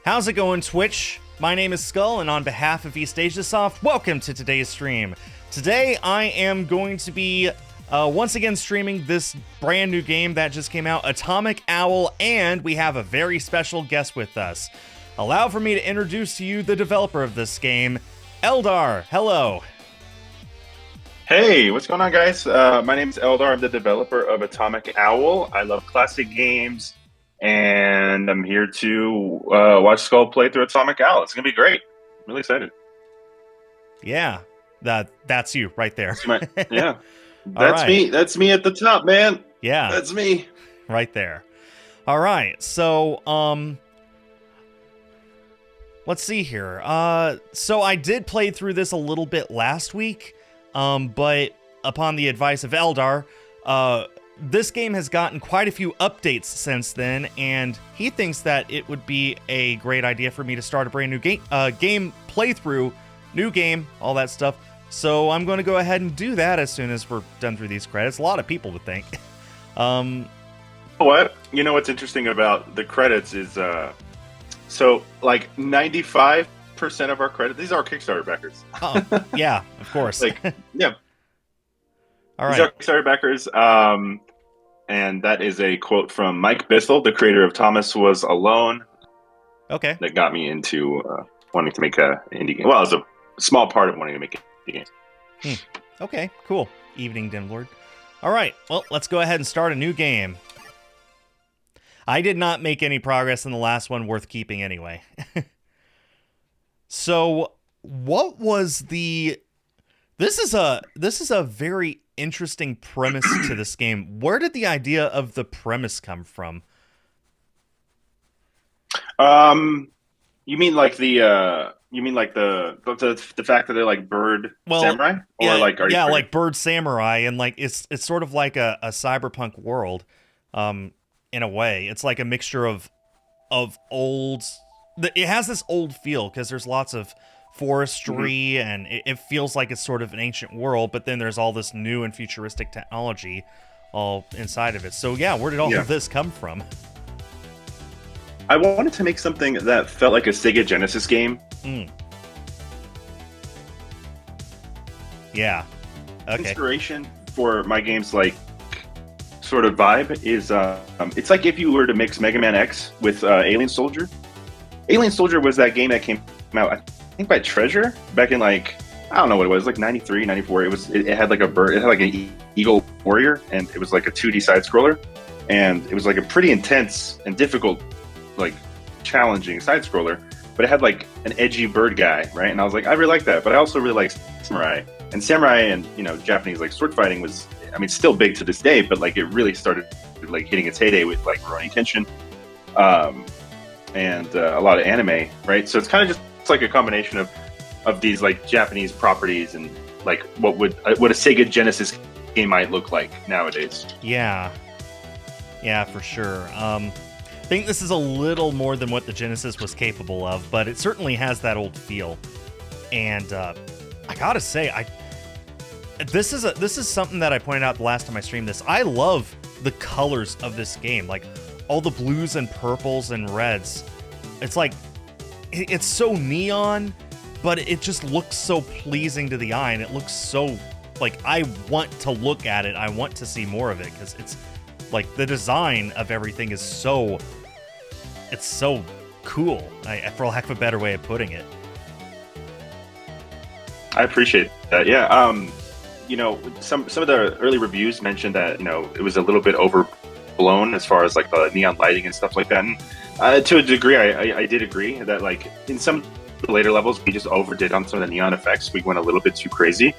How's it going, Twitch? My name is Skull, and on behalf of East Asia Soft, welcome to today's stream. Today, I am going to be once again streaming this brand new game that just came out, Atomic Owl, and we have a very special guest with us. Allow for me to introduce to you the developer of this game, Eldar. Hello. Hey, what's going on, guys? My name is Eldar. I'm the developer of Atomic Owl. I love classic games, and I'm here to watch Skull play through Atomic Owl. It's going to be great. I'm really excited. Yeah, that's you right there. Yeah, that's me. That's me at the top, man. Yeah. That's me. Right there. All right, so, let's see here. So I did play through this a little bit last week, but upon the advice of Eldar, this game has gotten quite a few updates since then, and he thinks that it would be a great idea for me to start a brand new game playthrough, new game, all that stuff. So I'm going to go ahead and do that as soon as we're done through these credits. A lot of people would think. What? You know what's interesting about the credits is, so like 95% of our credits, these are our Kickstarter backers. Oh, yeah, of course. Yeah. All These right. are Kickstarter backers. And that is a quote from Mike Bissell, the creator of Thomas Was Alone. Okay. That got me into wanting to make an indie game. Well, it was a small part of wanting to make an indie game. Okay, cool. Evening, Dim Lord. All right, well, let's go ahead and start a new game. I did not make any progress in the last one worth keeping anyway. So, what was the... This is a very interesting premise to this game. Where did the idea of the premise come from? You mean like the fact that they're like bird samurai, or yeah, like like bird samurai, and like it's sort of like a cyberpunk world, in a way. It's like a mixture of old. It has this old feel because there's lots of forestry, and it feels like it's sort of an ancient world, but then there's all this new and futuristic technology all inside of it. So yeah, where did all of this come from? I wanted to make something that felt like a Sega Genesis game. Yeah. Okay. Inspiration for my game's like sort of vibe is it's like if you were to mix Mega Man X with Alien Soldier. Alien Soldier was that game that came out, I think, by Treasure back in like, I don't know what it was, like 93, 94. It had like a bird, it had like an eagle warrior, and it was like a 2D side scroller, and it was like a pretty intense and difficult, like challenging side scroller, but it had like an edgy bird guy, right? And I was like, I really like that, but I also really like samurai. And samurai and, you know, Japanese like sword fighting was, I mean, still big to this day, but like it really started like hitting its heyday with like Rurouni Kenshin, and a lot of anime, right? So it's kind of just like a combination of these like Japanese properties and like what a Sega Genesis game might look like nowadays. Yeah, for sure. I think this is a little more than what the Genesis was capable of, but it certainly has that old feel. And I gotta say, this is something that I pointed out the last time I streamed this. I love the colors of this game, like all the blues and purples and reds. It's like it's so neon, but it just looks so pleasing to the eye, and it looks so like I want to look at it. I want to see more of it because it's like the design of everything is so cool, for lack of a better way of putting it. I appreciate that. Yeah. You know, some of the early reviews mentioned that, you know, it was a little bit overblown as far as like the neon lighting and stuff like that. And to a degree, I did agree that like in some of the later levels, we just overdid on some of the neon effects. We went a little bit too crazy.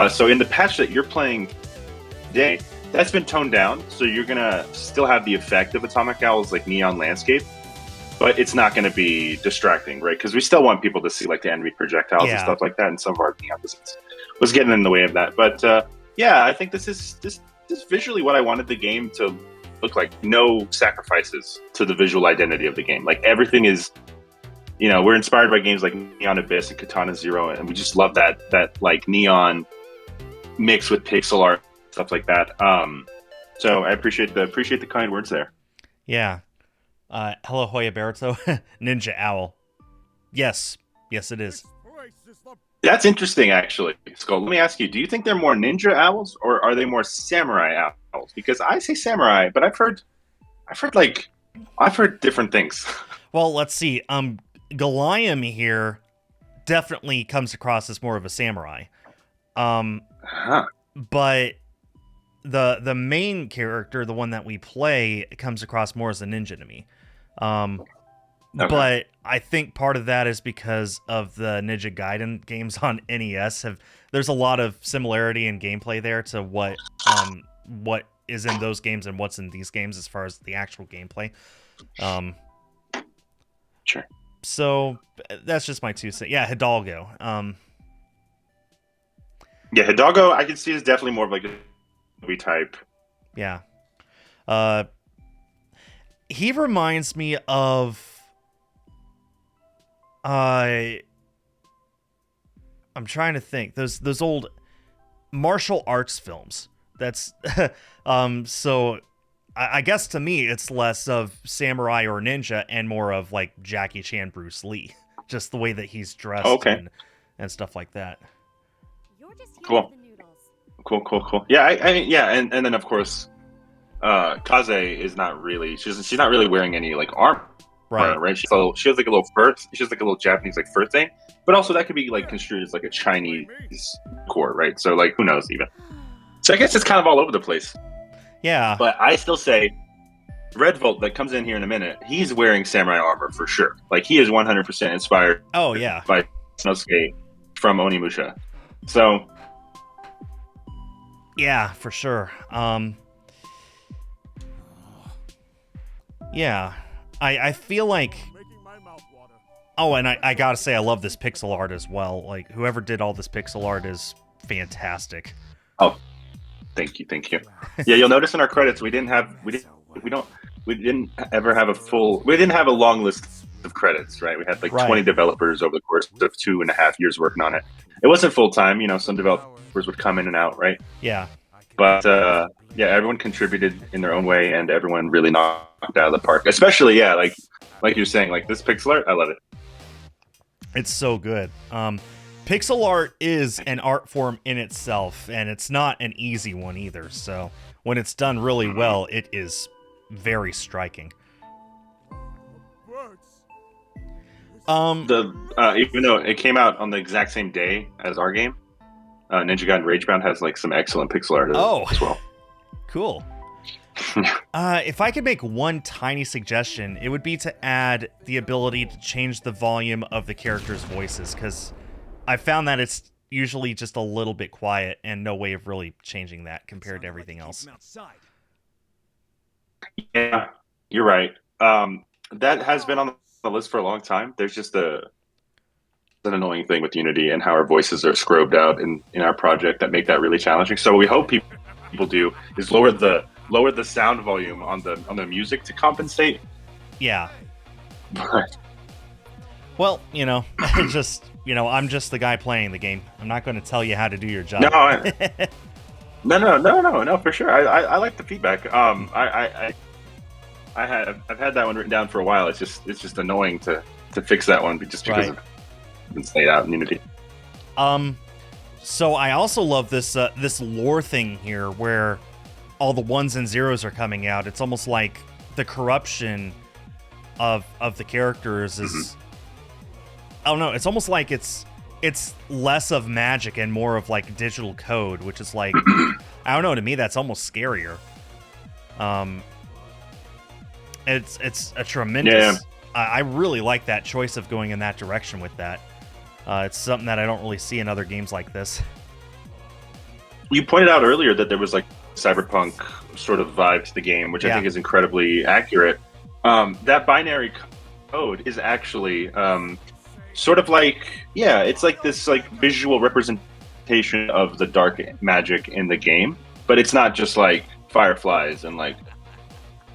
So in the patch that you're playing today, that's been toned down. So you're going to still have the effect of Atomic Owl's like neon landscape, but it's not going to be distracting, right? Because we still want people to see like the enemy projectiles and stuff like that, and some of our neon designs was getting in the way of that. But yeah, I think this is visually what I wanted the game to look like. No sacrifices to the visual identity of the game. Like everything is, you know, we're inspired by games like Neon Abyss and Katana Zero, and we just love that like neon mix with pixel art, stuff like that. So I appreciate the kind words there. Yeah. Hello, Hoya Baruto. Ninja Owl. Yes. Yes, it is. That's interesting, actually. Skull, let me ask you: do you think they're more ninja owls, or are they more samurai owls? Because I say samurai, but I've heard different things. Well, let's see. Goliam here definitely comes across as more of a samurai. Huh. But the main character, the one that we play, comes across more as a ninja to me. Okay. But I think part of that is because of the Ninja Gaiden games on NES. There's a lot of similarity in gameplay there to what is in those games and what's in these games as far as the actual gameplay. Sure. So that's just my 2 cents. Yeah, Hidalgo. Yeah, Hidalgo, I can see is definitely more of like a movie type. Yeah. He reminds me of I'm trying to think. Those old martial arts films. That's so I guess to me it's less of samurai or ninja and more of like Jackie Chan, Bruce Lee. Just the way that he's dressed Okay. and stuff like that. Cool. Cool. Yeah, yeah, and then of course, Kaze is not really. She's not really wearing any like armor, right? So she has like a little fur. She has like a little Japanese like fur thing, but also that could be like construed as like a Chinese core, right? So like who knows even. So I guess it's kind of all over the place. Yeah. But I still say Red Volt that comes in here in a minute. He's wearing samurai armor for sure. Like he is 100% inspired. Oh yeah. By Sanosuke from Onimusha. So. Yeah, for sure. Yeah, I feel like. Oh, and I gotta say, I love this pixel art as well. Like whoever did all this pixel art is fantastic. Oh, thank you. Yeah, you'll notice in our credits we didn't ever have we didn't have a long list of credits, right? We had like 20 developers over the course of 2.5 years working on it. It wasn't full time, some developers would come in and out, right? Yeah. But yeah, everyone contributed in their own way, and everyone really knocked out of the park. Especially, yeah, like you're saying, like this pixel art, I love it. It's so good. Pixel art is an art form in itself, and it's not an easy one either. So when it's done really well, it is very striking. Even though it came out on the exact same day as our game, Ninja Gaiden Ragebound has like some excellent pixel art as well. Cool. If I could make one tiny suggestion, it would be to add the ability to change the volume of the characters' voices, because I found that it's usually just a little bit quiet and no way of really changing that compared to everything else. Yeah, you're right. That has been on the list for a long time. There's just an annoying thing with Unity and how our voices are scrubbed out in our project that make that really challenging. So what we hope people do is lower the sound volume on the music to compensate. Yeah. Well, just I'm just the guy playing the game. I'm not going to tell you how to do your job. No, for sure. I like the feedback. I've had that one written down for a while. It's just annoying to fix that one just because it's been stayed out in Unity. So I also love this lore thing here where all the ones and zeros are coming out. It's almost like the corruption of the characters is I don't know, it's almost like it's less of magic and more of like digital code, which is like I don't know, to me that's almost scarier. It's a tremendous I really like that choice of going in that direction with that. It's something that I don't really see in other games like this. You pointed out earlier that there was like cyberpunk sort of vibe to the game, which I think is incredibly accurate. That binary code is actually sort of like, it's like this like visual representation of the dark magic in the game, but it's not just like fireflies and like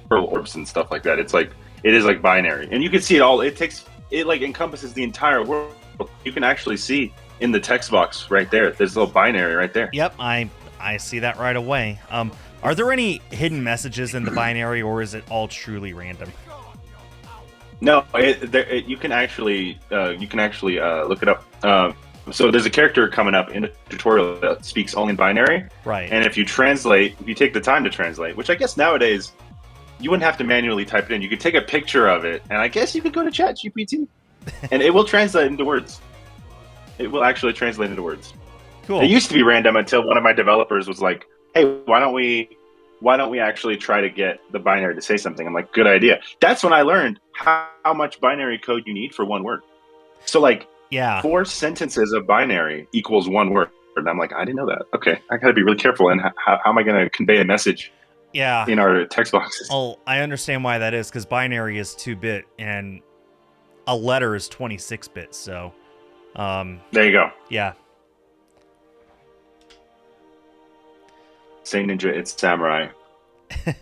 pearl orbs and stuff like that. It's like it is like binary, and you can see it all. It like encompasses the entire world. You can actually see in the text box right there. There's a little binary right there. Yep, I see that right away. Are there any hidden messages in the binary, or is it all truly random? No, you can actually look it up. So there's a character coming up in the tutorial that speaks only in binary, Right. and if you take the time to translate, which I guess nowadays you wouldn't have to manually type it in. You could take a picture of it, and I guess you could go to ChatGPT, and it will translate into words. It will actually translate into words. Cool. It used to be random until one of my developers was like, "Hey, why don't we actually try to get the binary to say something?" I'm like, "Good idea." That's when I learned how much binary code you need for one word. So like, Yeah. 4 sentences of binary equals one word. And I'm like, I didn't know that. Okay, I got to be really careful. And how am I going to convey a message Yeah. in our text boxes? Well, I understand why that is, because binary is 2-bit and a letter is 26-bit. So, There you go. yeah. Say Ninja, it's Samurai.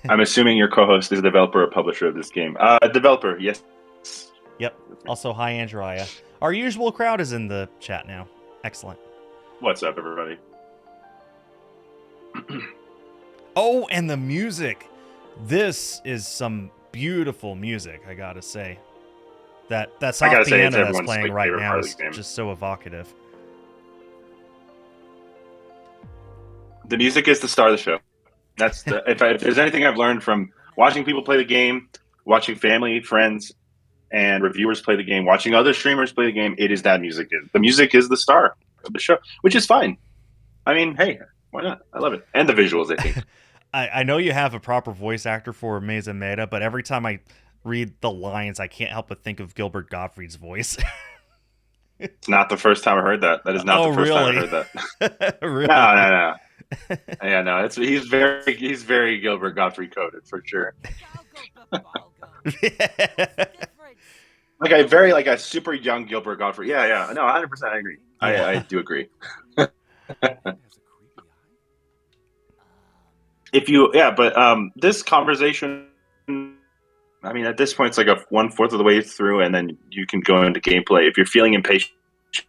I'm assuming your co-host is a developer or publisher of this game. Developer, yes. Yep. Also, hi, Andrea. Our usual crowd is in the chat now. Excellent. What's up, everybody? Oh, and the music. This is some beautiful music, I gotta say. That soft piano that's playing right now is just so evocative. The music is the star of the show. That's if there's anything I've learned from watching people play the game, watching family, friends, and reviewers play the game, watching other streamers play the game, it is that music. The music is the star of the show, which is fine. I mean, hey, why not? I love it. And the visuals, I think. I know you have a proper voice actor for Mesa Meta, but every time I read the lines, I can't help but think of Gilbert Gottfried's voice. It's not the first time I heard that. That is not the first time I heard that. Really? No. Yeah, no. He's very Gilbert Gottfried coded for sure. Like a super young Gilbert Gottfried. Yeah. No, 100%. I agree. Yeah. I do agree. This conversation, I mean, at this point, it's like a 1/4 of the way through, and then you can go into gameplay. If you're feeling impatient,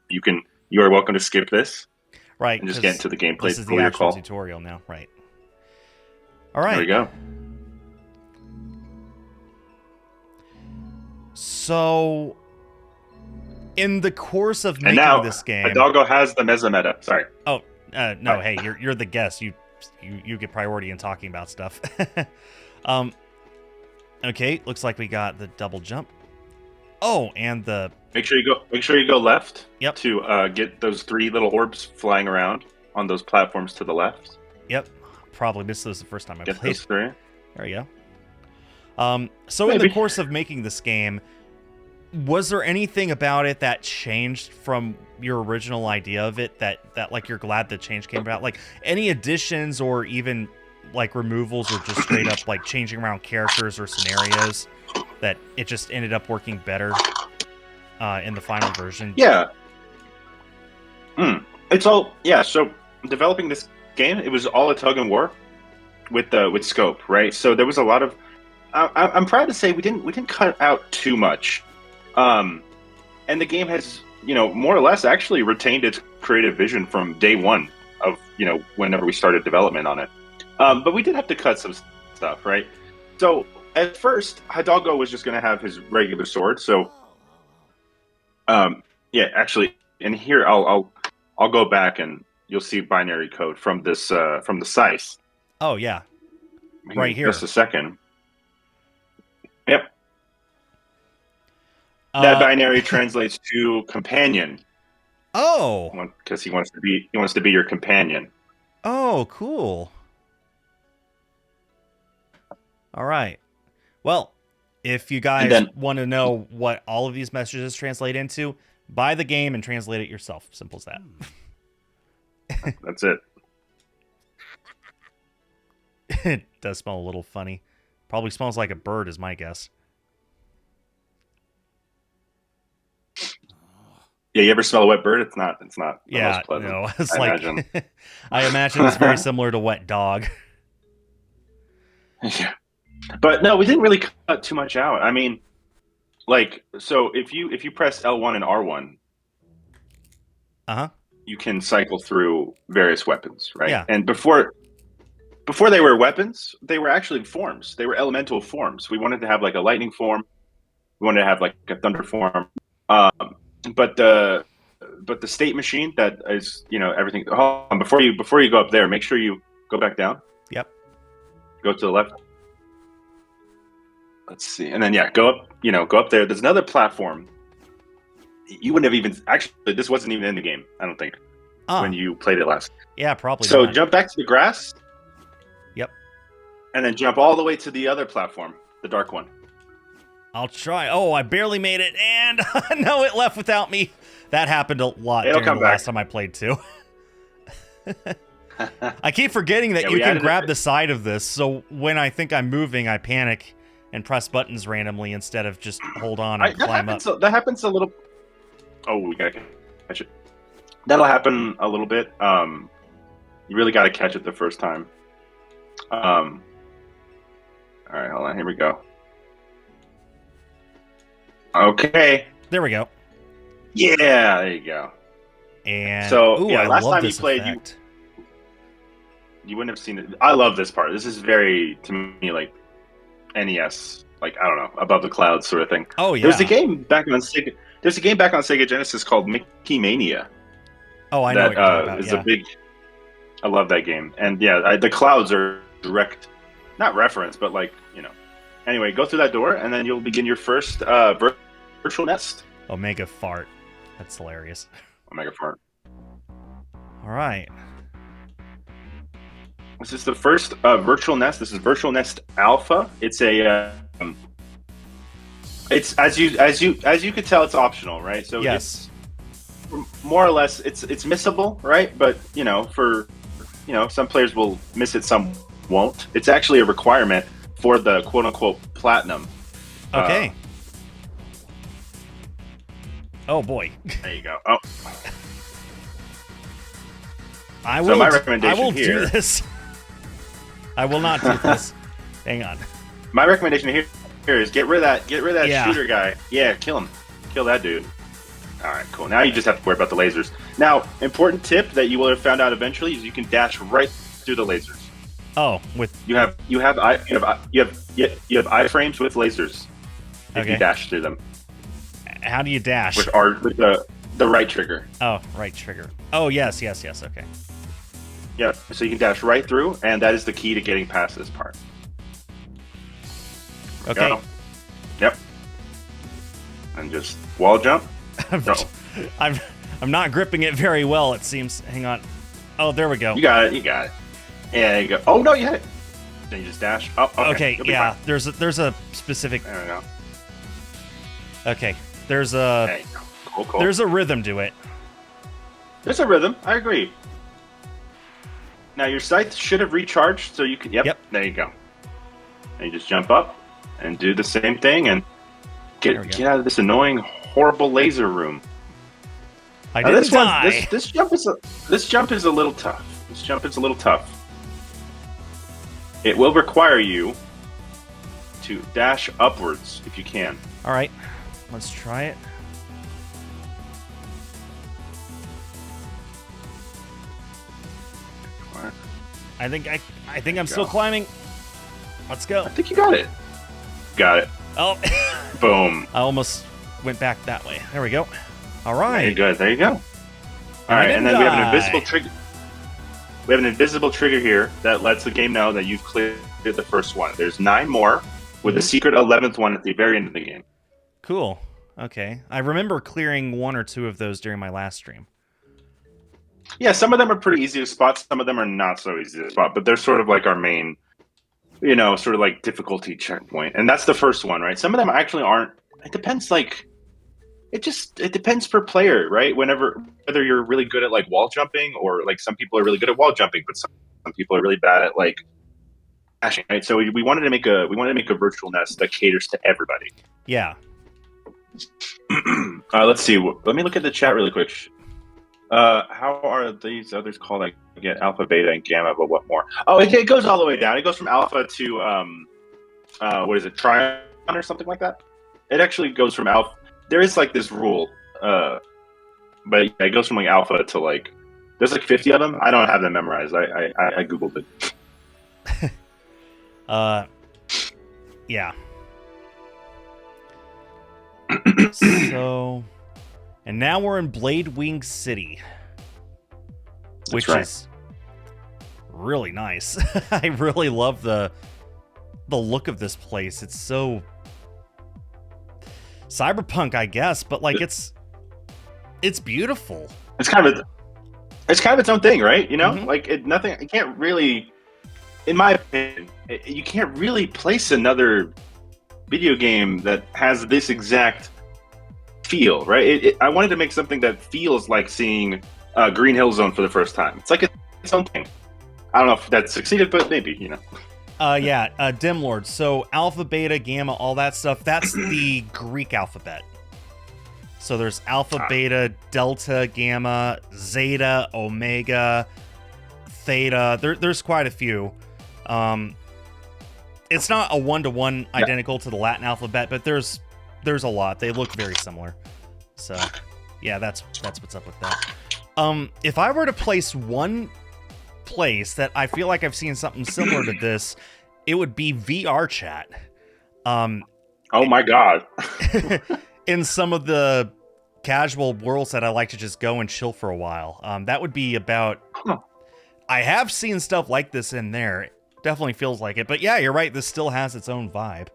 you are welcome to skip this. Right. And just get into the gameplay. This is the actual tutorial now. Right. All right. There we go. So, in the course of making this game, Hidalgo has the Mesa Meta. Sorry. Oh no! Hey, you're the guest. You get priority in talking about stuff. Okay, looks like we got the double jump. Oh, and the make sure you go left. Yep. To get those 3 little orbs flying around on those platforms to the left. Yep. Probably missed those the first time I played. Those 3. There you go. So maybe. In the course of making this game, was there anything about it that changed from your original idea of it that like you're glad the change came about? Like any additions or even like removals or just straight up like changing around characters or scenarios that it just ended up working better in the final version? Yeah. It's all so developing this game, it was all a tug and war with scope, right? So there was a lot of I'm proud to say we didn't cut out too much. And the game has, more or less actually retained its creative vision from day one of, whenever we started development on it. But we did have to cut some stuff, right? So at first, Hidalgo was just going to have his regular sword. So, actually, and here I'll go back and you'll see binary code from this from the scythe. Oh yeah, right here. Just a second. Yep. That binary translates to companion. Oh, because he wants to be your companion. Oh, cool. All right. Well, if you guys want to know what all of these messages translate into, buy the game and translate it yourself. Simple as that. That's it. It does smell a little funny. Probably smells like a bird, is my guess. Yeah, you ever smell a wet bird? It's not. Yeah, most pleasant, no. It's imagine. I imagine it's very similar to wet dog. Yeah, but no, we didn't really cut too much out. I mean, so if you press L1 and R1, you can cycle through various weapons, right? Yeah. And before they were weapons, they were actually forms. They were elemental forms. We wanted to have like a lightning form, We wanted to have like a thunder form. Um, but the state machine that is, everything. Hold on, before you go up there, make sure you go back down. Yep. Go to the left. Let's see, and then go up. Go up there. There's another platform. You wouldn't have even actually. This wasn't even in the game. I don't think when you played it last. Yeah, probably. So not. jump back to the grass. Yep. And then jump all the way to the other platform, the dark one. I'll try. Oh, I barely made it, and no, it left without me. That happened a lot during the last time I played too. I keep forgetting that you can grab the side of this, so when I think I'm moving, I panic and press buttons randomly instead of just hold on and climb up. That happens a little. Oh, we gotta catch it. That'll happen a little bit. You really gotta catch it the first time. All right, hold on. Here we go. Okay. There we go. Yeah, there you go. And so, I last love time this you played, effect. you wouldn't have seen it. I love this part. This is very, to me, like NES, like I don't know, above the clouds sort of thing. Oh yeah. There's a game back on Sega. There's a game back on Sega Genesis called Mickey Mania. Oh, I know what you're talking about. Is a big. I love that game, and the clouds are direct, not reference, but like Anyway, go through that door, and then you'll begin your first virtual nest. Omega Fart. That's hilarious. Omega Fart. All right. This is the first virtual nest. This is Virtual Nest Alpha. It's a. It's as you could tell, it's optional, right? So yes, it's more or less it's missable, right? But for some players will miss it, some won't. It's actually a requirement for the quote unquote platinum. Okay. Oh boy. There you go. Oh. I will here, do this. I will not do this. Hang on. My recommendation here is get rid of that shooter guy. Yeah, kill him. Kill that dude. All right, cool. Now you just have to worry about the lasers. Now, important tip that you will have found out eventually is you can dash right through the lasers. Oh, with you have iframes with lasers. If you dash through them. How do you dash? With the right trigger. Oh, right trigger. Oh, yes. Okay. Yeah, so you can dash right through, and that is the key to getting past this part. Okay. Go. Yep. And just wall jump. I'm not gripping it very well, it seems. Hang on. Oh, there we go. You got it. Yeah, there you go. Oh no, you hit it. Then you just dash. Oh, okay. Yeah. There's a specific. There we go. Okay. There's a. There you go. Cool. There's a rhythm to it. There's a rhythm. I agree. Now your sight should have recharged, so you can. Yep. There you go. And you just jump up and do the same thing and get out of this annoying, horrible laser room. I didn't die. This jump is a little tough. It will require you to dash upwards if you can. All right, let's try it. I think I'm still climbing. Let's go. I think you got it. Got it. Oh. Boom. I almost went back that way. There we go. All right. There you go. All right, and then we have an invisible trigger. We have an invisible trigger here that lets the game know that you've cleared the first one. There's 9 more with a secret 11th one at the very end of the game. Cool. Okay. I remember clearing 1 or 2 of those during my last stream. Yeah, some of them are pretty easy to spot. Some of them are not so easy to spot, but they're sort of like our main, sort of like difficulty checkpoint. And that's the first one, right? Some of them actually aren't. It depends, it depends per player, right? Whether you're really good at like wall jumping, or like some people are really good at wall jumping, but some people are really bad at like dashing, right? So we wanted to make a virtual nest that caters to everybody. Yeah. Let's see. Let me look at the chat really quick. How are these others called? I get alpha, beta, and gamma, but what more? Oh, it goes all the way down. It goes from alpha to what is it, Trion or something like that? It actually goes from alpha. There is like this rule, but it goes from like alpha to like there's like 50 of them. I don't have them memorized. I googled it. Yeah. So, and now we're in Bladewing City, which is really nice. I really love the look of this place. It's so cyberpunk, I guess, but like it's beautiful. It's kind of its own thing, right? You know, Mhm. like it can't really, in my opinion, you can't really place another video game that has this exact feel, right? I wanted to make something that feels like seeing Green Hill Zone for the first time. It's like its own thing. I don't know if that succeeded, but maybe, you know. Dim Lord. So Alpha, Beta, Gamma, all that stuff, that's the Greek alphabet. So there's Alpha, Beta, Delta, Gamma, Zeta, Omega, Theta. There's quite a few. It's not a one-to-one identical to the Latin alphabet, but there's a lot. They look very similar. So, yeah, that's what's up with that. If I were to place one place that I feel like I've seen something similar to this, it would be VR chat. Oh my god. In some of the casual worlds that I like to just go and chill for a while. That would be about... I have seen stuff like this in there. It definitely feels like it. But yeah, you're right. This still has its own vibe.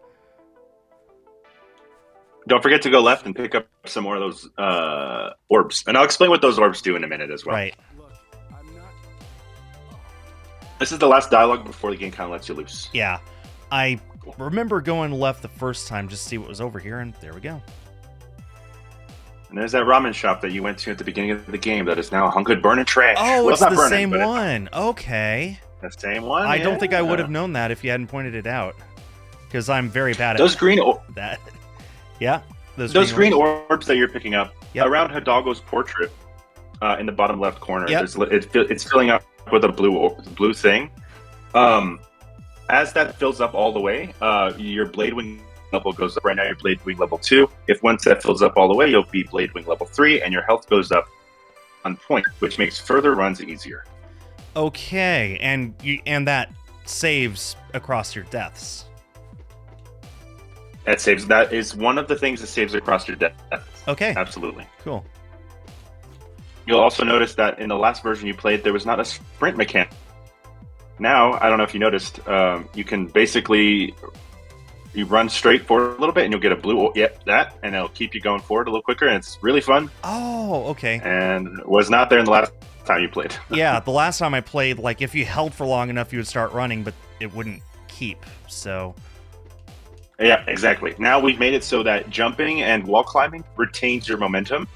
Don't forget to go left and pick up some more of those orbs. And I'll explain what those orbs do in a minute as well. Right. This is the last dialogue before the game kind of lets you loose. Yeah. I remember going left the first time just to see what was over here, and there we go. And there's that ramen shop that you went to at the beginning of the game that is now hung good burning trash. Oh, well, it's the burning, same one. Okay. The same one? I don't think I would have known that if you hadn't pointed it out. Because I'm very bad at those green that. Yeah. Those green orbs that you're picking up around Hidalgo's portrait in the bottom left corner. Yep. It's filling up with a blue thing. As that fills up all the way, your blade wing level goes up. Right now, you're blade wing level 2. If once that fills up all the way, you'll be blade wing level 3, and your health goes up on point, which makes further runs easier. Okay, and that saves across your deaths. That is one of the things that saves across your deaths. Okay, absolutely, cool. You'll also notice that in the last version you played, there was not a sprint mechanic. Now, I don't know if you noticed, you can basically you run straight forward a little bit and you'll get a blue, and it'll keep you going forward a little quicker, and it's really fun. Oh, okay. And was not there in the last time you played. Yeah, the last time I played, like, if you held for long enough, you would start running, but it wouldn't keep, so... Yeah, exactly. Now we've made it so that jumping and wall climbing retains your momentum,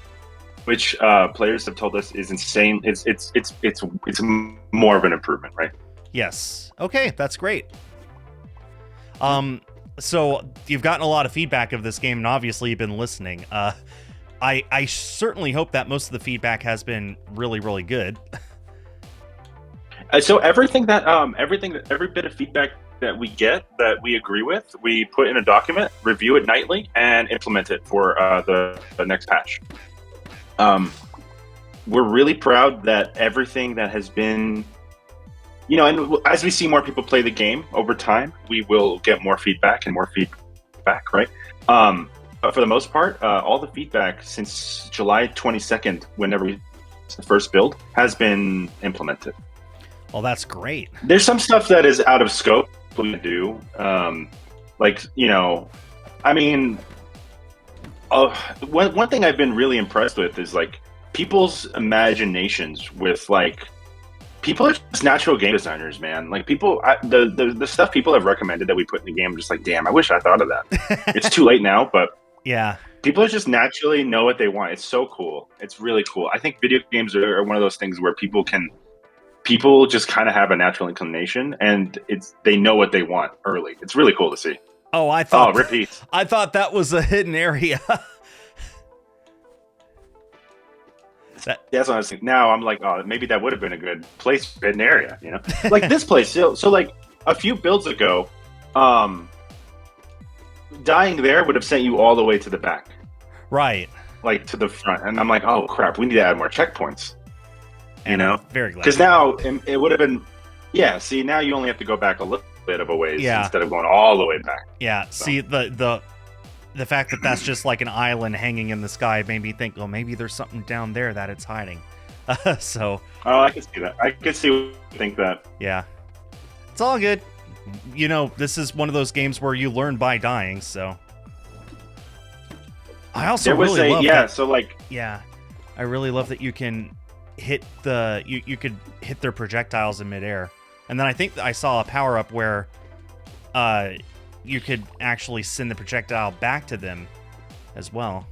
which players have told us is insane. It's more of an improvement, right? Yes. Okay, that's great. So you've gotten a lot of feedback of this game, and obviously you've been listening. I certainly hope that most of the feedback has been really, really good. So every bit of feedback that we get that we agree with, we put in a document, review it nightly, and implement it for the next patch. We're really proud that everything that has been, and as we see more people play the game over time, we will get more feedback, right? But for the most part, all the feedback since July 22nd, whenever we the first build, has been implemented. Well, that's great. There's some stuff that is out of scope we do. One thing I've been really impressed with is like people's imaginations with like people are just natural game designers, man. Like the stuff people have recommended that we put in the game, I'm just like, damn, I wish I thought of that. It's too late now, but yeah, people just naturally know what they want. It's so cool. It's really cool. I think video games are one of those things where people just kind of have a natural inclination, and they know what they want early. It's really cool to see. Oh, I thought that was a hidden area. That's what I was thinking. Now I'm like, oh, maybe that would have been a good place for hidden area, like this place. So like a few builds ago, dying there would have sent you all the way to the back, right? Like to the front, and I'm like, oh crap, we need to add more checkpoints. Very glad. Because now it would have been, see, now you only have to go back a little bit of a ways instead of going all the way back. Yeah, so. See, the the fact that that's just like an island hanging in the sky made me think, well, maybe there's something down there that it's hiding. So. Oh, I can see that. I can see think that. Yeah. It's all good. You know, this is one of those games where you learn by dying, so. I also really love that. So like. Yeah. I really love that you can hit you could hit their projectiles in midair. And then I think I saw a power-up where you could actually send the projectile back to them as well.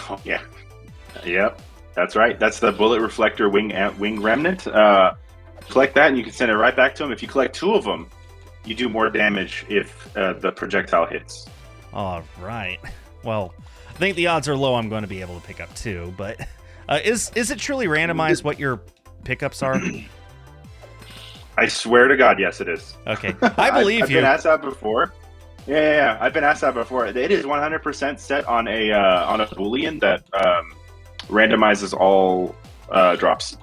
Oh, yeah. Yep. That's right. That's the bullet reflector wing remnant. Collect that and you can send it right back to them. If you collect 2 of them, you do more damage if the projectile hits. All right. Well, I think the odds are low I'm going to be able to pick up 2, but is it truly randomized what your pickups are? I swear to God, yes, it is. Okay. I believe I've you. I've been asked that before. Yeah. I've been asked that before. It is 100% set on a Boolean that randomizes all drops.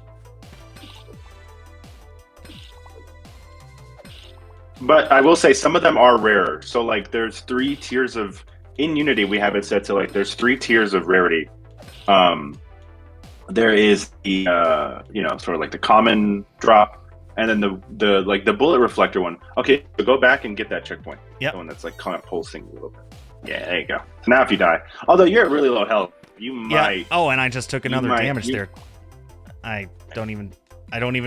But I will say some of them are rarer. So like there's 3 tiers of in Unity we have it set to like there's 3 tiers of rarity. There is the sort of like the common drop and then the bullet reflector one. Okay, so go back and get that checkpoint. Yep. The one that's like kind of pulsing a little bit. Yeah, there you go. So now if you die, although you're at really low health, you might. Yeah. Oh, and I just took another damage there. I don't even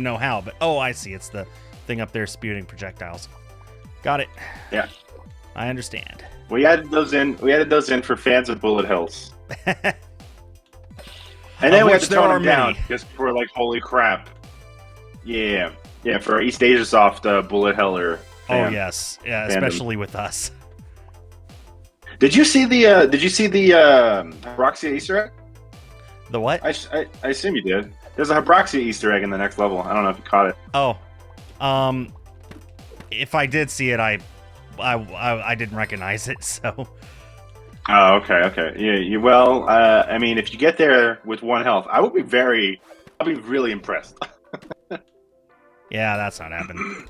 know how, but I see. It's the thing up there spewing projectiles. Got it. Yeah. I understand. We added those in. We added those in for fans of bullet hells. And then we had to tone them down just for like, holy crap. Yeah. Yeah, for East Asia Soft Bullet Heller. Oh yes. Yeah, especially with us. Did you see the Hyroxia Easter egg? The what? I assume you did. There's a Hyroxia Easter egg in the next level. I don't know if you caught it. Oh. If I did see it, I didn't recognize it, so. Oh, okay. Yeah, well, I mean, if you get there with 1 health, I'll be really impressed. Yeah, that's not happening.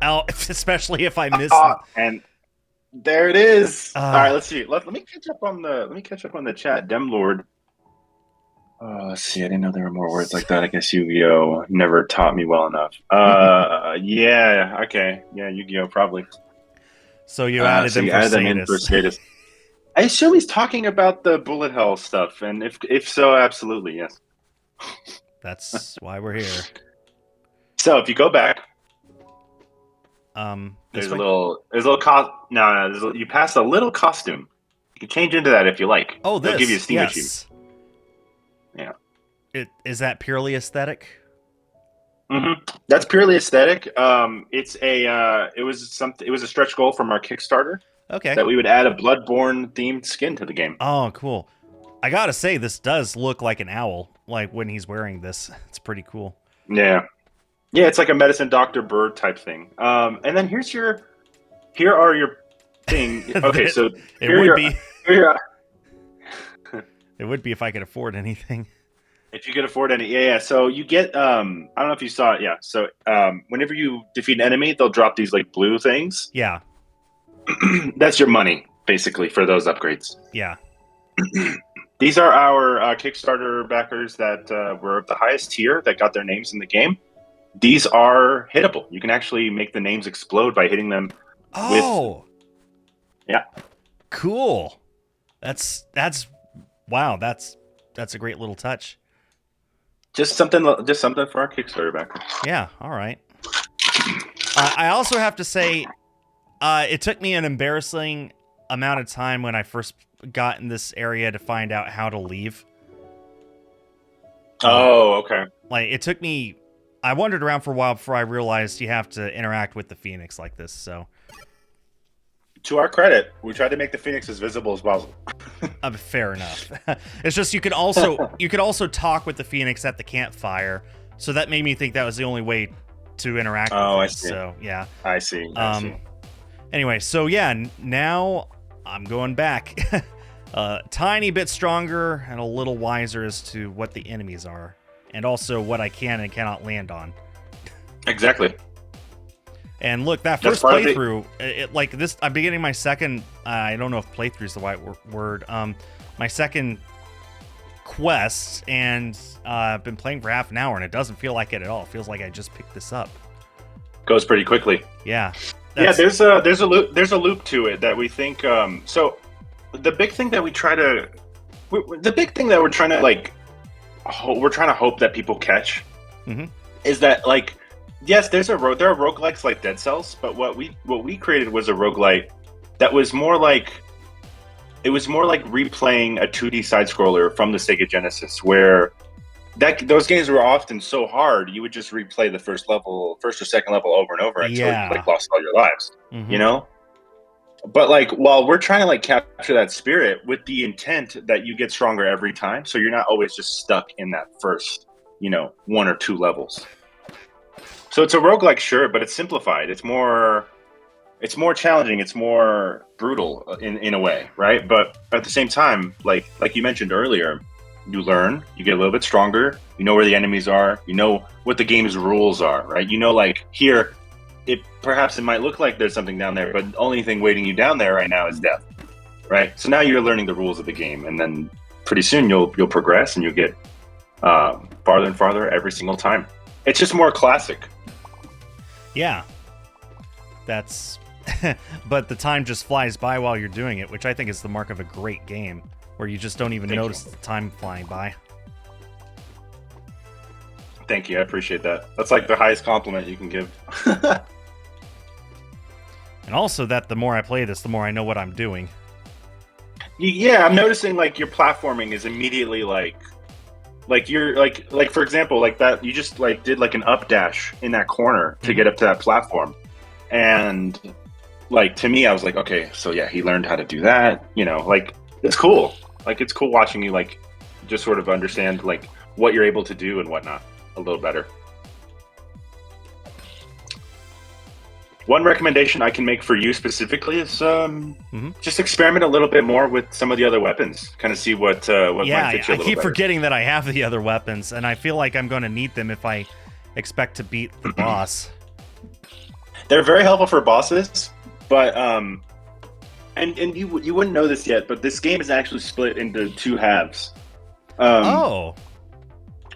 Especially if I miss and there it is. All right, let's see. Let me catch up on the chat. Demlord. Let's see. I didn't know there were more words like that. I guess Yu-Gi-Oh never taught me well enough. Yeah. Okay. Yeah, Yu-Gi-Oh probably. So you added them for Sadus. I assume he's talking about the bullet hell stuff, and if so, absolutely yes. That's why we're here. So if you go back, there's a little you pass a little costume. You can change into that if you like. Oh, this. They'll give you a Steam achievement. Yeah. Is that purely aesthetic? Mm-hmm. That's purely aesthetic. It was a stretch goal from our Kickstarter. Okay. That we would add a Bloodborne themed skin to the game. Oh, cool. I gotta say, this does look like an owl. Like when he's wearing this, it's pretty cool. Yeah, it's like a medicine Dr. Bird type thing. And then here are your thing. Okay, so it would be if I could afford anything. If you could afford any, yeah. So you get, I don't know if you saw it. Yeah. So whenever you defeat an enemy, they'll drop these like blue things. Yeah. That's your money, basically, for those upgrades. Yeah. These are our Kickstarter backers that were the highest tier that got their names in the game. These are hittable. You can actually make the names explode by hitting them. Yeah. Cool. That's wow. That's a great little touch. Just something for our Kickstarter backers. Yeah. All right. I also have to say, it took me an embarrassing amount of time when I first got in this area to find out how to leave. Oh, okay. Like, it took me... I wandered around for a while before I realized you have to interact with the Phoenix like this, so... To our credit, we tried to make the Phoenix as visible as possible. Fair enough. It's just you could also talk with the Phoenix at the campfire, so that made me think that was the only way to interact with it. I see. So, yeah. I see. Anyway, so yeah, now I'm going back. Tiny bit stronger and a little wiser as to what the enemies are, and also what I can and cannot land on. Exactly. And look, that That's first part of it. playthrough, like this, I'm beginning my second. I don't know if playthrough is the right word. My second quest, and I've been playing for half an hour, and it doesn't feel like it at all. It feels like I just picked this up. Goes pretty quickly. Yeah. Yeah, there's a loop to it that we think. So the big thing that we're trying to like, we're trying to hope that people catch, is that like, yes, there are roguelikes like Dead Cells, but what we created was a roguelite that was more like, it was more like replaying a 2D side scroller from the Sega Genesis, where those games were often so hard you would just replay the first or second level over and over until you like lost all your lives, you know. But like, while we're trying to like capture that spirit with the intent that you get stronger every time, so you're not always just stuck in that first, you know, 1 or 2 levels. So it's a roguelike, sure, but it's simplified. It's more challenging. It's more brutal in a way, right? But at the same time, like you mentioned earlier, you learn, you get a little bit stronger, you know where the enemies are, you know what the game's rules are, right? You know, like here, perhaps it might look like there's something down there, but the only thing waiting you down there right now is death, right? So now you're learning the rules of the game, and then pretty soon you'll progress and you'll get farther and farther every single time. It's just more classic. Yeah. That's... but the time just flies by while you're doing it, which I think is the mark of a great game, where you just don't even notice the time flying by. Thank you, I appreciate that. That's like the highest compliment you can give. And also that the more I play this, the more I know what I'm doing. Yeah, I'm noticing like your platforming is immediately like you're like for example, like that you just like did like an up dash in that corner to get up to that platform. And like, to me, I was like, okay, so yeah, he learned how to do that, you know, like it's cool. Like, it's cool watching you like just sort of understand like what you're able to do and whatnot a little better. One recommendation I can make for you specifically is just experiment a little bit more with some of the other weapons. Kind of see what might fit you a little better. I keep forgetting that I have the other weapons, and I feel like I'm going to need them if I expect to beat the boss. They're very helpful for bosses, but and you wouldn't know this yet, but this game is actually split into 2 halves. Oh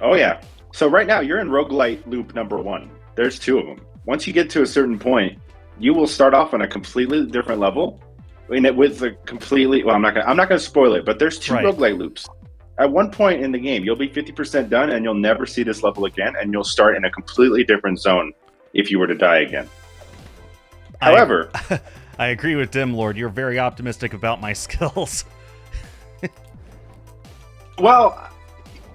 yeah. So right now you're in roguelite loop number 1. There's 2 of them. Once you get to a certain point, you will start off on a completely different level, with a completely. Well, I'm not gonna spoil it, but there's 2 roguelite loops. At one point in the game, you'll be 50% done, and you'll never see this level again, and you'll start in a completely different zone if you were to die again. However, I agree with Dim Lord. You're very optimistic about my skills. Well,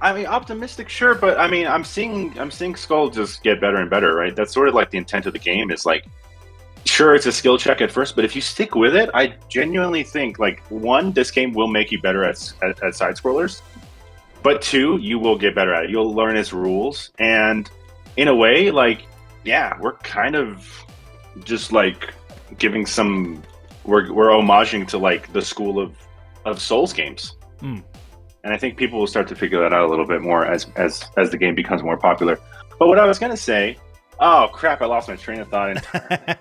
I mean, optimistic, sure, but I mean, I'm seeing Skull just get better and better, right? That's sort of like the intent of the game. Is like, sure, it's a skill check at first, but if you stick with it, I genuinely think, like, 1, this game will make you better at side scrollers, but 2, you will get better at it. You'll learn its rules, and in a way, like, yeah, we're kind of just like giving some, we're homaging to like the school of Souls games. And I think people will start to figure that out a little bit more as the game becomes more popular. But what I was gonna say, oh crap, I lost my train of thought entirely.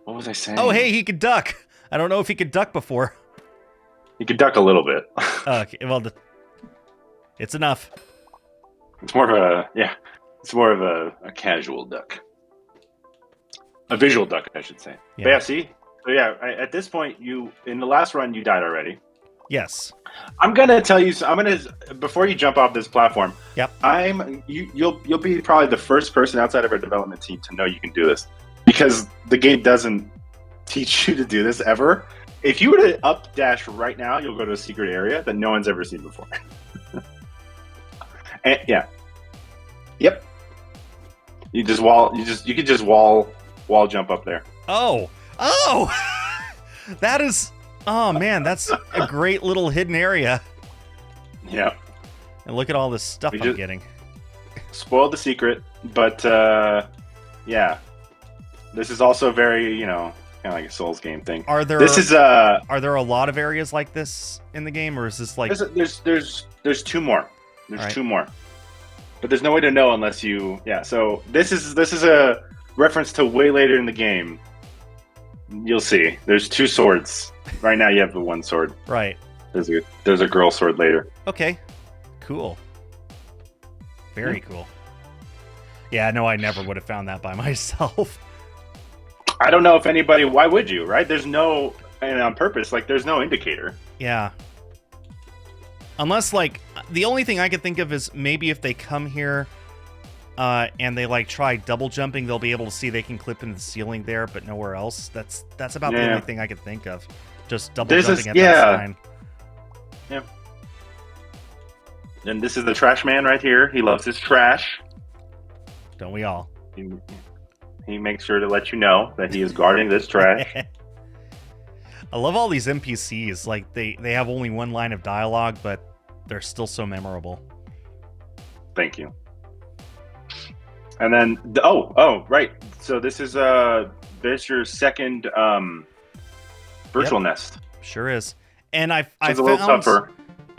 What was I saying? Oh, hey, he could duck. I don't know if he could duck before. He could duck a little bit. Okay, well, it's enough. It's more of a casual duck. A visual duck, I should say. Yeah. But yeah, see? So yeah, at this point, in the last run, you died already. Yes. I'm gonna tell you. Before you jump off this platform. Yep. You'll be probably the first person outside of our development team to know you can do this, because the game doesn't teach you to do this ever. If you were to up dash right now, you'll go to a secret area that no one's ever seen before. And yeah. Yep. You could just wall jump up there. Oh. That is. Oh man, that's a great little hidden area. Yeah. And look at all this stuff I'm getting. Spoiled the secret, but yeah. This is also very, kind of like a Souls game thing. Are there a lot of areas like this in the game, or is this like there's 2 more. There's 2 more. But there's no way to know unless you. Yeah. So this is reference to way later in the game. You'll see. There's 2 swords. Right now you have the 1 sword. Right. There's a girl sword later. Okay. Cool. Very cool. Yeah, no, I never would have found that by myself. I don't know if anybody. Why would you? Right? There's no, and on purpose. Like there's no indicator. Yeah. Unless, like, the only thing I could think of is maybe if they come here and they, like, try double jumping, they'll be able to see they can clip into the ceiling there, but nowhere else. That's about the only thing I could think of. Just double jumping at that sign. Yeah. And this is the trash man right here. He loves his trash. Don't we all? He makes sure to let you know that he is guarding this trash. I love all these NPCs. Like, they have only 1 line of dialogue, but they're still so memorable. Thank you. And then, right. So this is there's your second virtual nest. Sure is. And I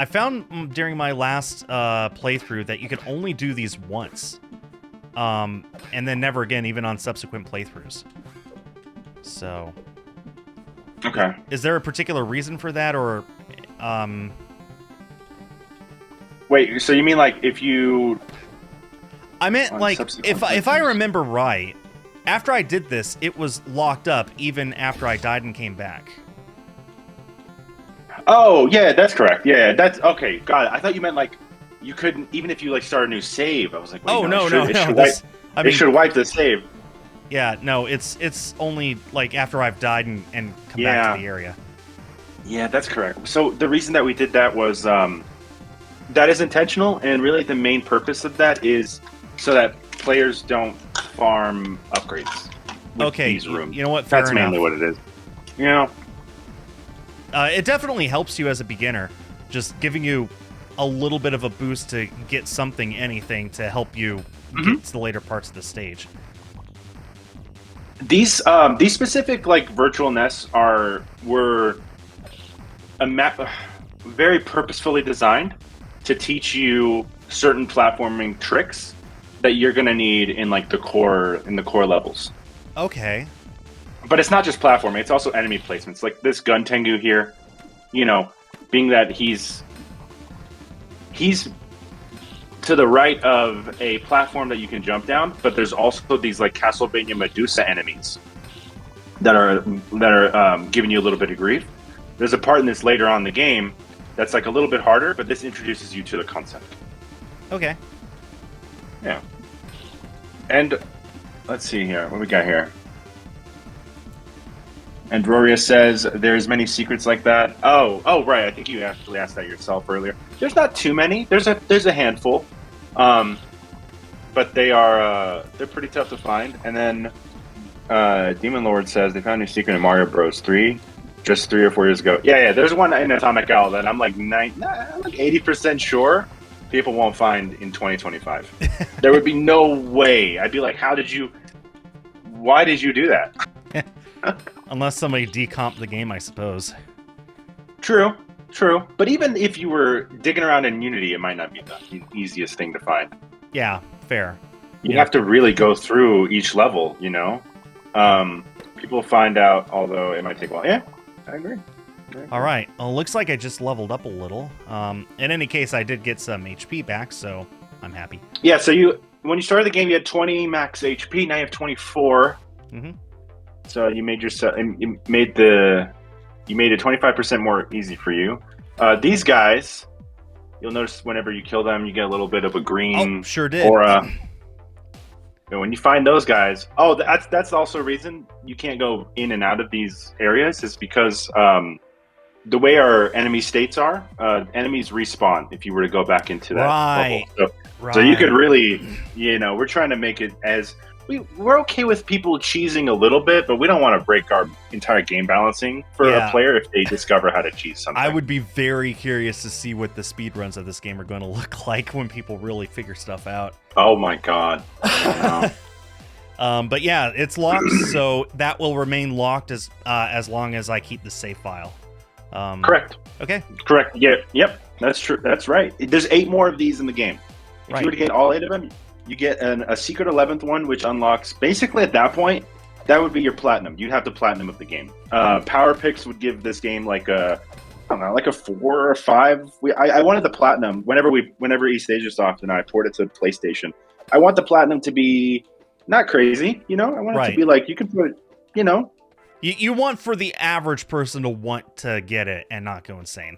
found during my last playthrough that you can only do these once. And then never again, even on subsequent playthroughs. So... Okay. Is there a particular reason for that, or, Wait, so you mean like if you... I meant like, if I remember right, after I did this, it was locked up even after I died and came back. Oh, yeah, that's correct. Yeah, that's... Okay, got it. I thought you meant like you couldn't, even if you like start a new save. I was like, wait, no. It should wipe the save. Yeah, no, it's only like after I've died and come back to the area. Yeah, that's correct. So the reason that we did that was that is intentional, and really the main purpose of that is so that players don't farm upgrades. Okay, these rooms. You know what? That's mainly what it is. You know, it definitely helps you as a beginner, just giving you a little bit of a boost to get anything to help you get to the later parts of the stage. These specific like virtual nests were a map very purposefully designed to teach you certain platforming tricks that you're gonna need in like the core levels. Okay. But it's not just platforming; it's also enemy placements. Like this Gun Tengu here, you know, being that he's to the right of a platform that you can jump down, but there's also these like Castlevania Medusa enemies that are giving you a little bit of grief. There's a part in this later on in the game that's like a little bit harder, but this introduces you to the concept. Okay. Yeah. And let's see here, what we got here. And Roria says there's many secrets like that. Oh, right. I think you actually asked that yourself earlier. There's not too many. There's a handful, but they're pretty tough to find. And then Demon Lord says they found a new secret in Mario Bros. 3, just 3 or 4 years ago. Yeah. There's one in Atomic Owl that I'm like 80% sure people won't find in 2025. There would be no way. I'd be like, why did you do that? Unless somebody decomped the game, I suppose. True. But even if you were digging around in Unity, it might not be the easiest thing to find. Yeah, fair. You have to really go through each level, you know? People find out, although it might take a while. Yeah, I agree. All right. Well, looks like I just leveled up a little. In any case, I did get some HP back, so I'm happy. Yeah, so when you started the game, you had 20 max HP. Now you have 24. Mm-hmm. So you made it 25% more easy for you. These guys, you'll notice whenever you kill them, you get a little bit of a green sure did. aura. And when you find those guys, that's also a reason you can't go in and out of these areas, is because the way our enemy states are, enemies respawn if you were to go back into that level. So you could really, we're trying to make it as... We're okay with people cheesing a little bit, but we don't want to break our entire game balancing for a player if they discover how to cheese something. I would be very curious to see what the speedruns of this game are going to look like when people really figure stuff out. Oh my god. But yeah, it's locked, so that will remain locked as long as I keep the save file. Correct. Okay. Correct. Yeah. Yep. That's true. That's right. There's 8 more of these in the game. If you were to get all 8 of them, You get a secret 11th one, which unlocks basically at that point, that would be your platinum. You'd have the platinum of the game. Power picks would give this game like a, I don't know, like a 4 or 5. I wanted the platinum whenever East Asia Soft and I poured it to PlayStation. I want the platinum to be not crazy, you know. I want it to be like you can put, you know. You want for the average person to want to get it and not go insane.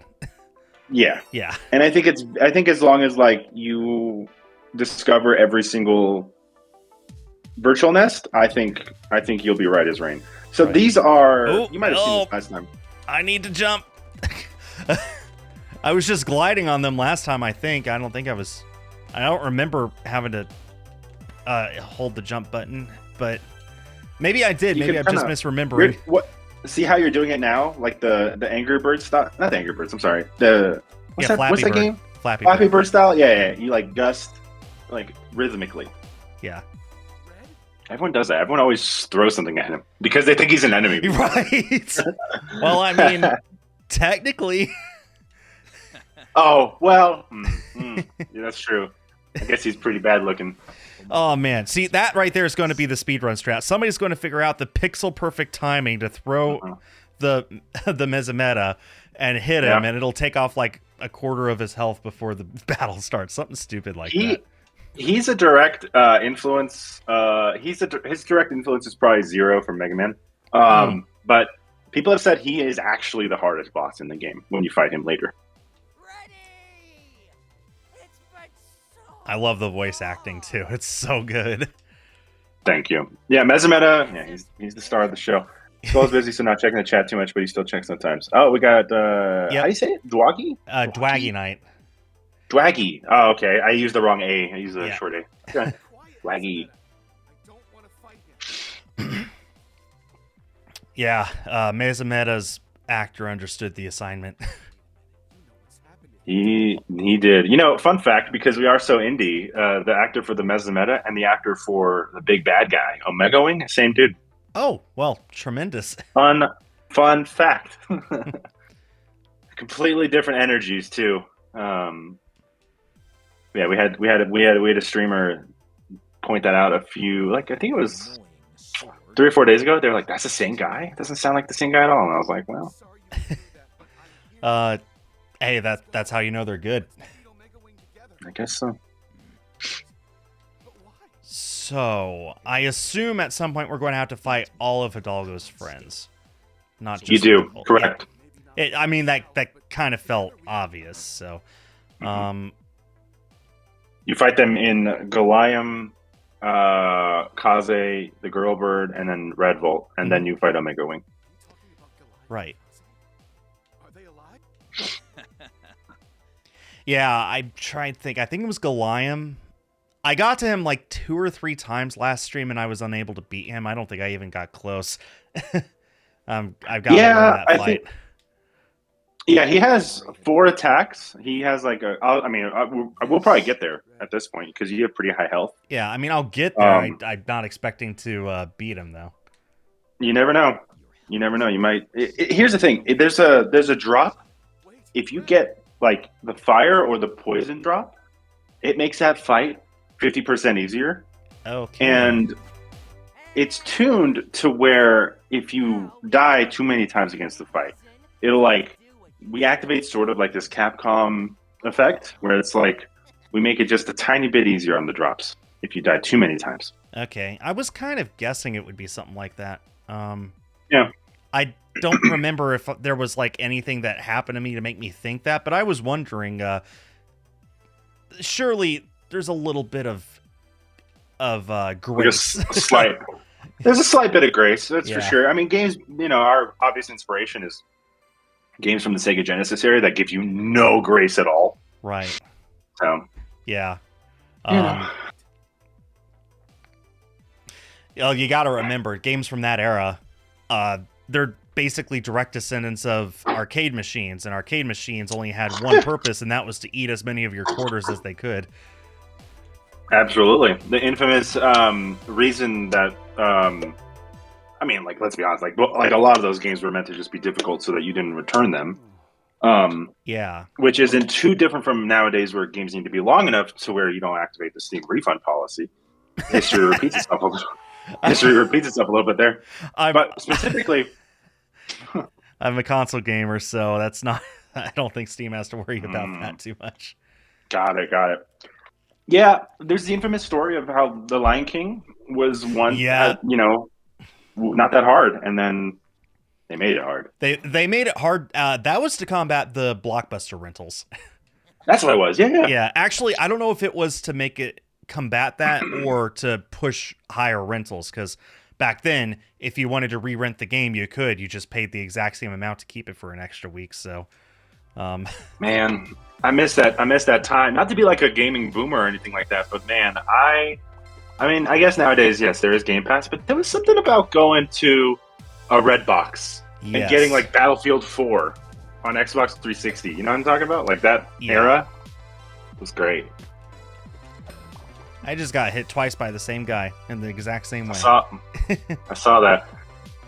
Yeah. Yeah. And I think as long as like you discover every single virtual nest, I think you'll be right as rain. So right. These are you might have seen this last time. I need to jump. I was just gliding on them last time, I think. I don't remember having to hold the jump button, but maybe I did. Maybe I'm just misremembering. See how you're doing it now? Like the Angry Bird style? Not the Angry Birds, I'm sorry. What's that game? Flappy Bird style? Yeah. You like gust like rhythmically. Yeah. Everyone does that. Everyone always throws something at him because they think he's an enemy. Right. Well, I mean, technically. Oh, well, yeah, that's true. I guess he's pretty bad looking. Oh, man. See, that right there is going to be the speedrun strat. Somebody's going to figure out the pixel perfect timing to throw the Mesameta and hit him, and it'll take off like a quarter of his health before the battle starts. Something stupid like that. He's a direct influence. His direct influence is probably 0 from Mega Man. But people have said he is actually the hardest boss in the game when you fight him later. I love the voice acting too. It's so good. Thank you. Yeah, Mesameta. Yeah, he's the star of the show. He's busy, so not checking the chat too much, but he still checks sometimes. Oh, we got how do you say it? Dwaggy? Dwaggy Knight. Dwaggy. Oh, okay. I used the wrong A. I used the short A. Okay. Dwaggy. Yeah, Mesameta's actor understood the assignment. He did. You know, fun fact, because we are so indie, the actor for the Mesameta and the actor for the big bad guy, Omega Wing, same dude. Oh, well, tremendous. Fun fact. Completely different energies too. Yeah, we had a streamer point that out a few, like I think it was 3 or 4 days ago. They were like, "That's the same guy. It doesn't sound like the same guy at all." And I was like, "Well, hey, that's how you know they're good." I guess so." So I assume at some point we're going to have to fight all of Hidalgo's friends, not just you do people. correct. I mean that kind of felt obvious. So, you fight them in Goliam, Kaze, the Girl Bird, and then Red Volt, and then you fight Omega Wing. Right. Are they alive? Yeah, I tried to think. I think it was Goliam. I got to him like 2 or 3 times last stream, and I was unable to beat him. I don't think I even got close. I've got that fight. Yeah, he has 4 attacks. He has like we'll probably get there at this point because you have pretty high health. Yeah, I mean, I'll get there. I'm not expecting to beat him though. You never know. You never know. You might. Here's the thing. There's a drop. If you get like the fire or the poison drop, it makes that fight 50% easier. Okay. And it's tuned to where if you die too many times against the fight, it'll like we activate sort of like this Capcom effect where it's like we make it just a tiny bit easier on the drops if you die too many times. Okay. I was kind of guessing it would be something like that. Yeah. I don't remember if there was like anything that happened to me to make me think that, but I was wondering, surely there's a little bit of grace. There's a slight bit of grace, that's for sure. I mean, games, our obvious inspiration is games from the Sega Genesis area that give you no grace at all. Right. So. Yeah. You got to remember, games from that era, they're basically direct descendants of arcade machines, and arcade machines only had one purpose, and that was to eat as many of your quarters as they could. Absolutely. The infamous reason that, let's be honest, like a lot of those games were meant to just be difficult so that you didn't return them. Yeah. which isn't too different from nowadays where games need to be long enough to where you don't activate the Steam refund policy. History repeats itself. History repeats itself a little bit there, I'm but specifically, I'm a console gamer, so that's not. I don't think Steam has to worry about Mm. that too much. got it. Yeah, there's the infamous story of how the Lion King was one, Yeah, not that hard, and then they made it hard. they made it hard. That was to combat the Blockbuster rentals. That's what it was. Yeah. Yeah, actually, I don't know if it was to make it combat that or to push higher rentals. Because back then, if you wanted to re-rent the game, you could. You just paid the exact same amount to keep it for an extra week. So, Man, I miss that. I miss that time. Not to be like a gaming boomer or anything like that, but man, I mean, I guess nowadays, yes, there is Game Pass, but there was something about going to a Redbox and yes. getting like Battlefield 4 on Xbox 360. You know what I'm talking about? Like that era was great. I just got hit twice by the same guy in the exact same way. I saw that.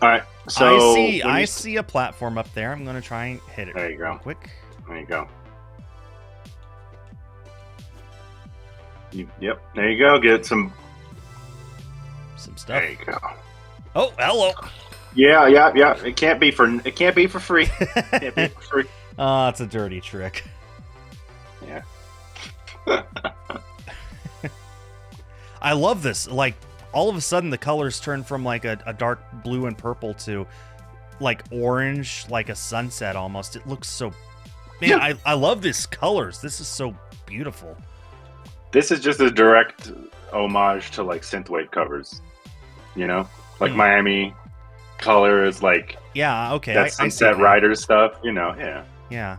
All right, so I see a platform up there. I'm gonna try and hit it. There you go. Real quick. There you go. Yep. There you go. Get some stuff. There you go. Oh, hello. Yeah. It can't be for free. Can't be for free. Oh, it's a dirty trick. Yeah. I love this. Like, all of a sudden, the colors turn from like a dark blue and purple to like orange, like a sunset almost. It looks so. Man, Yeah. I love this colors. This is so beautiful. This is just a direct homage to like synthwave covers, like Miami colors, like Yeah, okay. that I see Sunset that. Riders stuff. Yeah. Yeah.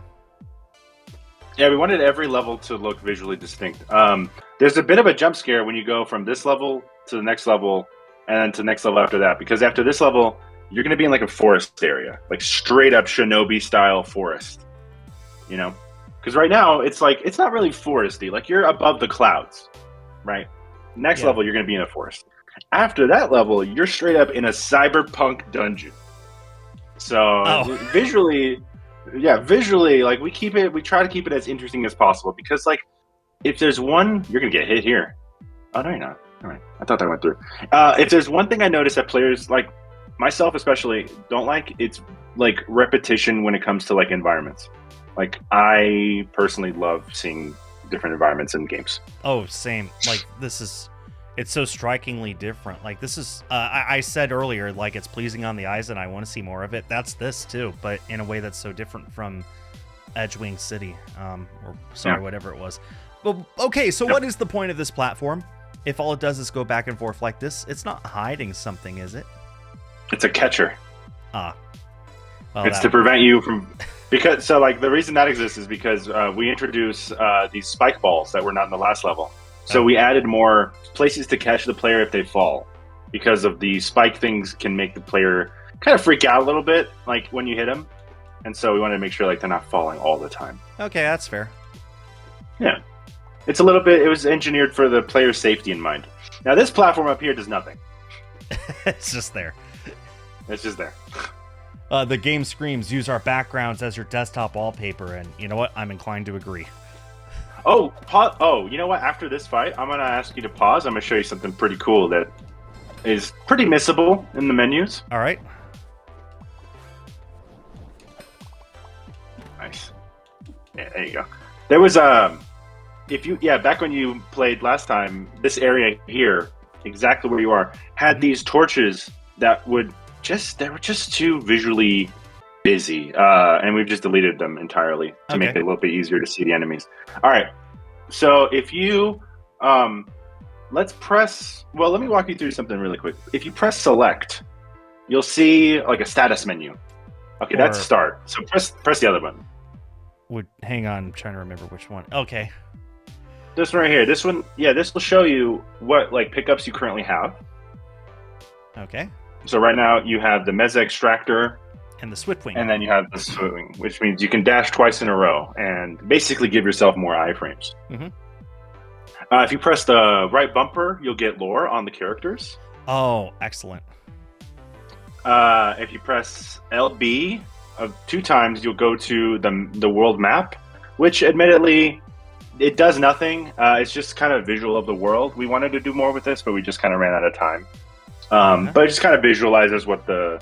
Yeah, we wanted every level to look visually distinct. There's a bit of a jump scare when you go from this level to the next level, and then to the next level after that, because after this level, you're going to be in like a forest area, like straight up Shinobi style forest. Because right now it's like it's not really foresty. Like you're above the clouds, right? Next Yeah. level, you're going to be in a forest. After that level, you're straight up in a cyberpunk dungeon. So visually, like we try to keep it as interesting as possible because like if there's one, you're gonna get hit here. Oh no, you're not. All right, I thought that went through. If there's one thing I notice that players like myself especially don't like, it's like repetition when it comes to like environments. Like I personally love seeing different environments in games. Oh, same. Like it's so strikingly different. Like this is, I said earlier, like it's pleasing on the eyes and I want to see more of it. That's this too, but in a way that's so different from Edgewing City, whatever it was. But okay, so what is the point of this platform? If all it does is go back and forth like this, it's not hiding something, is it? It's a catcher. Well, It's to prevent you from because the reason that exists is because we introduced these spike balls that were not in the last level. So we added more places to catch the player if they fall, because of the spike things can make the player kind of freak out a little bit, like when you hit them. And so we wanted to make sure like they're not falling all the time. Okay, that's fair. Yeah, it's a little bit. It was engineered for the player's safety in mind. Now this platform up here does nothing. It's just there. It's just there. The game screams, use our backgrounds as your desktop wallpaper, and you know what? I'm inclined to agree. Oh, you know what? After this fight, I'm gonna ask you to pause. I'm gonna show you something pretty cool that is pretty missable in the menus. All right. Nice. Yeah, there you go. There was back when you played last time, this area here, exactly where you are, had these torches that were just too visually busy, and we've just deleted them entirely to make it a little bit easier to see the enemies. All right, so if you let me walk you through something really quick. If you press select, you'll see like a status menu. Okay, that's start. So press the other button. Hang on, I'm trying to remember which one. Okay. This one right here. This one, this will show you what like pickups you currently have. Okay. So right now you have the Meza Extractor and the Swiftwing. And then you have the Swiftwing, which means you can dash twice in a row and basically give yourself more iframes. Mm-hmm. If you press the right bumper, you'll get lore on the characters. Oh, excellent. If you press LB, two times you'll go to the world map, which admittedly it does nothing. It's just kind of visual of the world. We wanted to do more with this, but we just kind of ran out of time. But it just kind of visualizes what the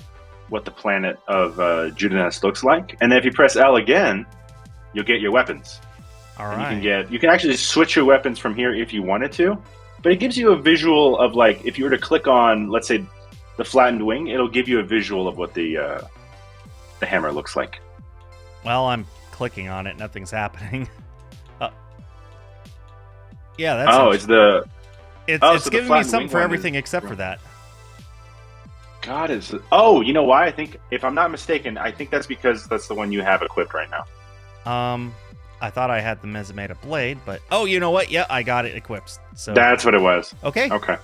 planet of Judanes looks like, and then if you press L again, you'll get your weapons. All And right. you can actually switch your weapons from here if you wanted to, but it gives you a visual of, like, if you were to click on, let's say, the flattened wing, it'll give you a visual of what the hammer looks like. Well, I'm clicking on it. Nothing's happening. Yeah, that's It's the it's so it's the giving me flattened something wing for one everything is- except for that. God is. Oh, you know why? I think, if I'm not mistaken, I think that's because that's the one you have equipped right now. I thought I had the Mesometa blade, but oh, you know what? Yeah, I got it equipped. So That's what it was. okay. Okay.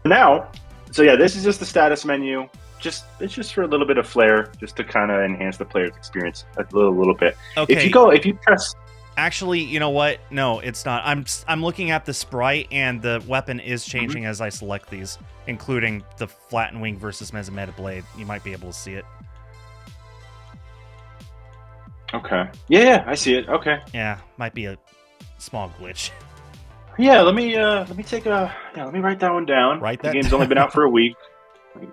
Now, so yeah, this is just the status menu. It's just for a little bit of flair, just to kind of enhance the player's experience a little bit. Okay. If you press, Actually, you know what? No, it's not. I'm looking at the sprite, and the weapon is changing as I select these, including the flattened wing versus Mesometa blade. You might be able to see it. okay, yeah, I see it. Okay, Yeah, might be a small glitch. yeah, let me write that one down. Write The that game's only been out for a week.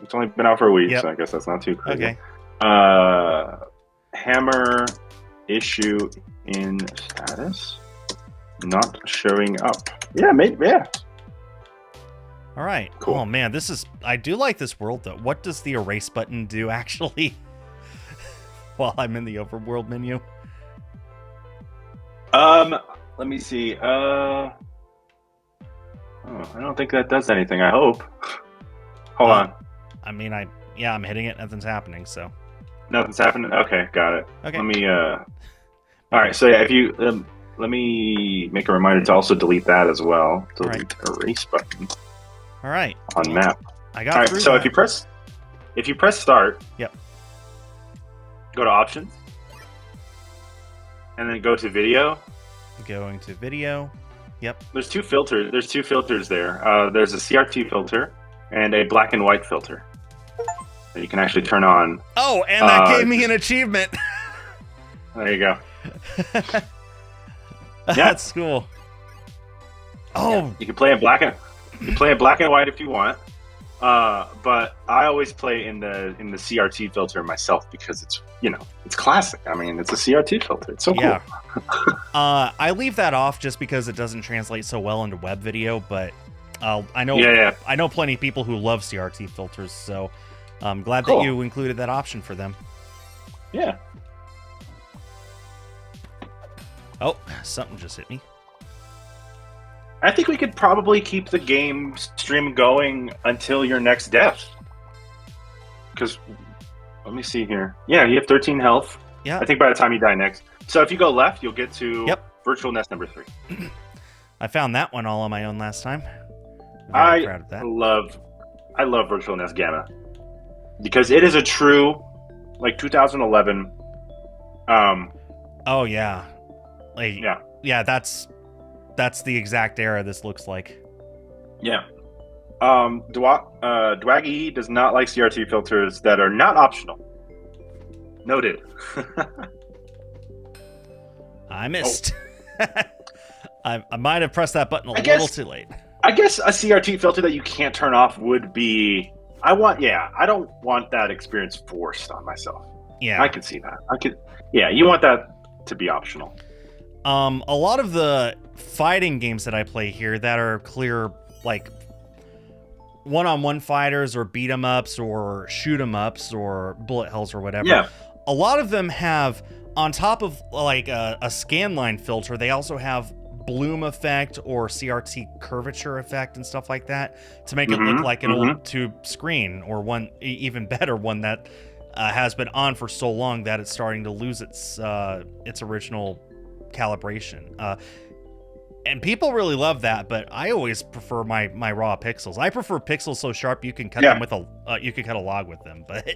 It's only been out for a week, Yep. so I guess that's not too crazy. Okay. Hammer issue in status not showing up. Yeah, yeah. All right. Cool. Oh man, I do like this world though. What does the erase button do actually? While I'm in the overworld menu. Let me see. I don't think that does anything. I hope. Hold on. I mean, I'm hitting it. Nothing's happening. So. Nothing's happening. Okay, got it. Okay. Let me. All right. So yeah, if you let me make a reminder to also delete that as well. Delete erase button All right. on map. I got All right. through So that. if you press start. Yep. Go to options. And then go to video. Going to video. Yep. There's two filters. There's two filters there. There's a CRT filter and a black and white filter that you can actually turn on. Oh, and that gave me an achievement. There you go. That's cool. Oh, You can play in black and white if you want. But I always play in the CRT filter myself because it's classic. I mean, it's a CRT filter. It's so cool. yeah. I leave that off just because it doesn't translate so well into web video, but I know I know plenty of people who love CRT filters, so I'm glad that you included that option for them. Yeah. Oh, something just hit me. I think we could probably keep the game stream going until your next death. Because, let me see here. Yeah, you have 13 health. Yeah. I think by the time you die next. So if you go left, you'll get to Virtual Nest number 3. I found that one all on my own last time. I'm very proud of that. I love Virtual Nest Gamma. Because it is a true, 2011. Oh, yeah. Yeah, that's the exact era this looks like. Yeah. Dwaggy does not like CRT filters that are not optional. Noted. I missed. I might have pressed that button a little too late. I guess a CRT filter that you can't turn off would be. I don't want that experience forced on myself. Yeah. I could see that. You want that to be optional. A lot of the fighting games that I play here that are clear, one-on-one fighters or beat 'em ups or shoot 'em ups or bullet hells or whatever. Yeah. A lot of them have, on top of a scanline filter, they also have bloom effect or CRT curvature effect and stuff like that to make it look like an old tube screen, or one even better one that has been on for so long that it's starting to lose its original calibration. And people really love that, but I always prefer my raw pixels. I prefer pixels so sharp you can cut them with you can cut a log with them. But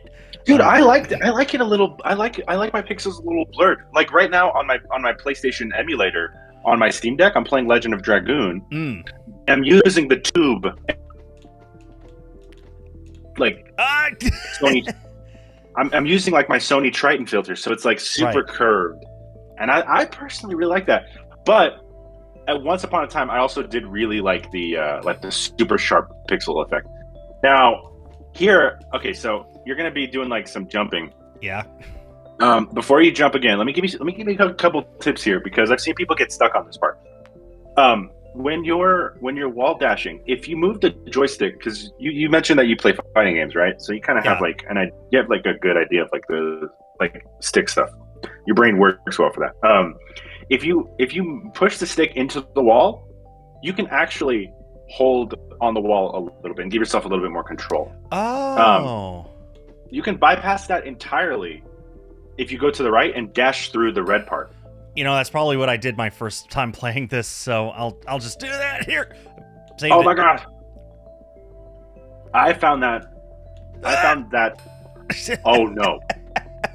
dude, I like it a little. I like my pixels a little blurred. Like right now on my PlayStation emulator on my Steam Deck, I'm playing Legend of Dragoon. I'm using the tube. Sony. I'm using like my Sony Triton filter, so it's like super curved, and I personally really like that. But at once upon a time, I also did really like the super sharp pixel effect. Now here, okay, so you're gonna be doing like some jumping. Yeah. Before you jump again, let me give you a couple tips here because I've seen people get stuck on this part. When you're wall dashing, if you move the joystick, because you mentioned that you play fighting games, right? So you kind of have like you have like a good idea of like the stick stuff. Your brain works well for that. If you push the stick into the wall, you can actually hold on the wall a little bit and give yourself a little bit more control. Oh. You can bypass that entirely if you go to the right and dash through the red part. That's probably what I did my first time playing this, so I'll just do that here. My god. I found that. Oh no.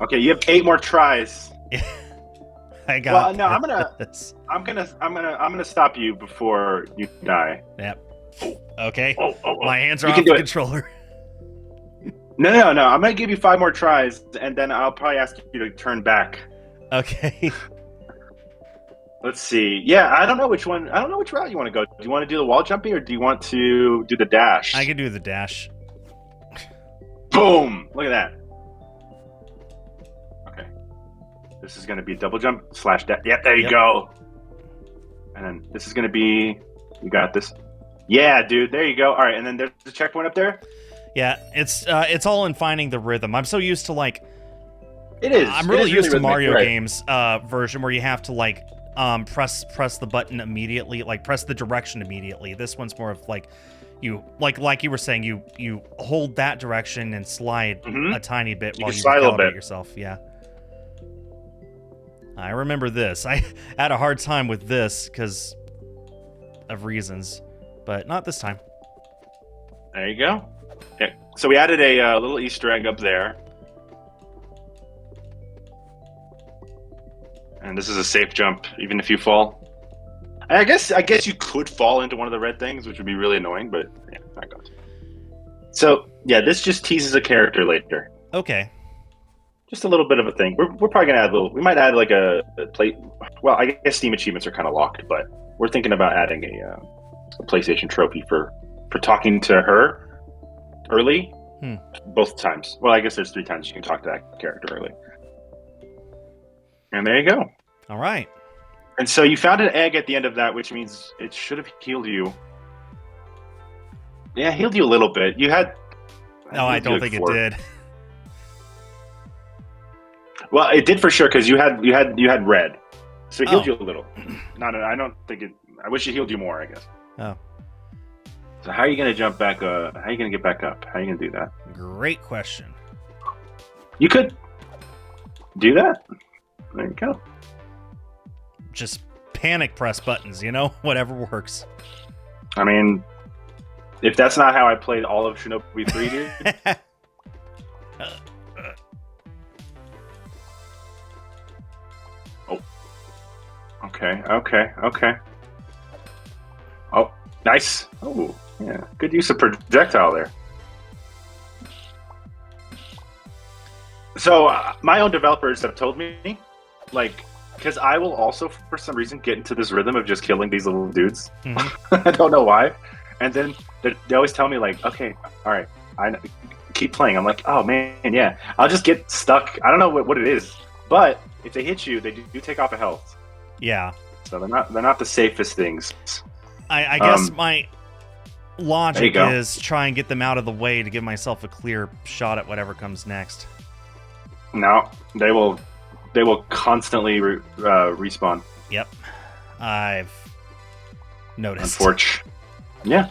Okay, you have 8 more tries. I got. Well, no, I'm gonna stop you before you die. Yep. Okay. Oh. My hands are off the controller. No. I'm gonna give you 5 more tries, and then I'll probably ask you to turn back. Okay. Let's see. Yeah, I don't know which route you want to go. Do you want to do the wall jumping, or do you want to do the dash? I can do the dash. Boom! Look at that. Okay. This is gonna be double jump / dash. Yep, there you go. And then this is gonna be. You got this. Yeah, dude. There you go. All right, and then there's the checkpoint up there. Yeah, it's all in finding the rhythm. I'm so used to like. It is. I'm really used to Mario games version where you have to like press the button immediately, like press the direction immediately. This one's more of like you like you were saying, you hold that direction and slide a tiny bit while you calibrate yourself. Yeah. I remember this. I had a hard time with this because of reasons, but not this time. There you go. Okay. So we added a little Easter egg up there. And this is a safe jump, even if you fall. I guess you could fall into one of the red things, which would be really annoying, but yeah, that goes. So yeah, this just teases a character later. Okay. Just a little bit of a thing. We're probably gonna add we might add like a plate. Well, I guess Steam achievements are kind of locked, but we're thinking about adding a PlayStation trophy for talking to her early. Both times. Well, I guess there's 3 times you can talk to that character early. And there you go. All right. And so you found an egg at the end of that, which means it should have healed you. Yeah, healed you a little bit. You had. No, I don't think it did. Well, it did for sure because you had red, so it healed you a little. I don't think it. I wish it healed you more. I guess. Oh. So how are you gonna jump back? How are you gonna get back up? How are you gonna do that? Great question. You could do that. There you go. Just panic press buttons, whatever works. I mean, if that's not how I played all of Shinobi 3, dude. Oh. Okay. Oh, nice. Oh, yeah. Good use of projectile there. So, my own developers have told me, like, because I will also, for some reason, get into this rhythm of just killing these little dudes. Mm-hmm. I don't know why. And then they always tell me, like, okay, all right, I keep playing. I'm like, oh, man, yeah. I'll just get stuck. I don't know what it is. But if they hit you, they do take off a health. Yeah. So they're not the safest things. I guess my logic is try and get them out of the way to give myself a clear shot at whatever comes next. No, they will constantly respawn. Yep, I've noticed. Unfortunately, yeah.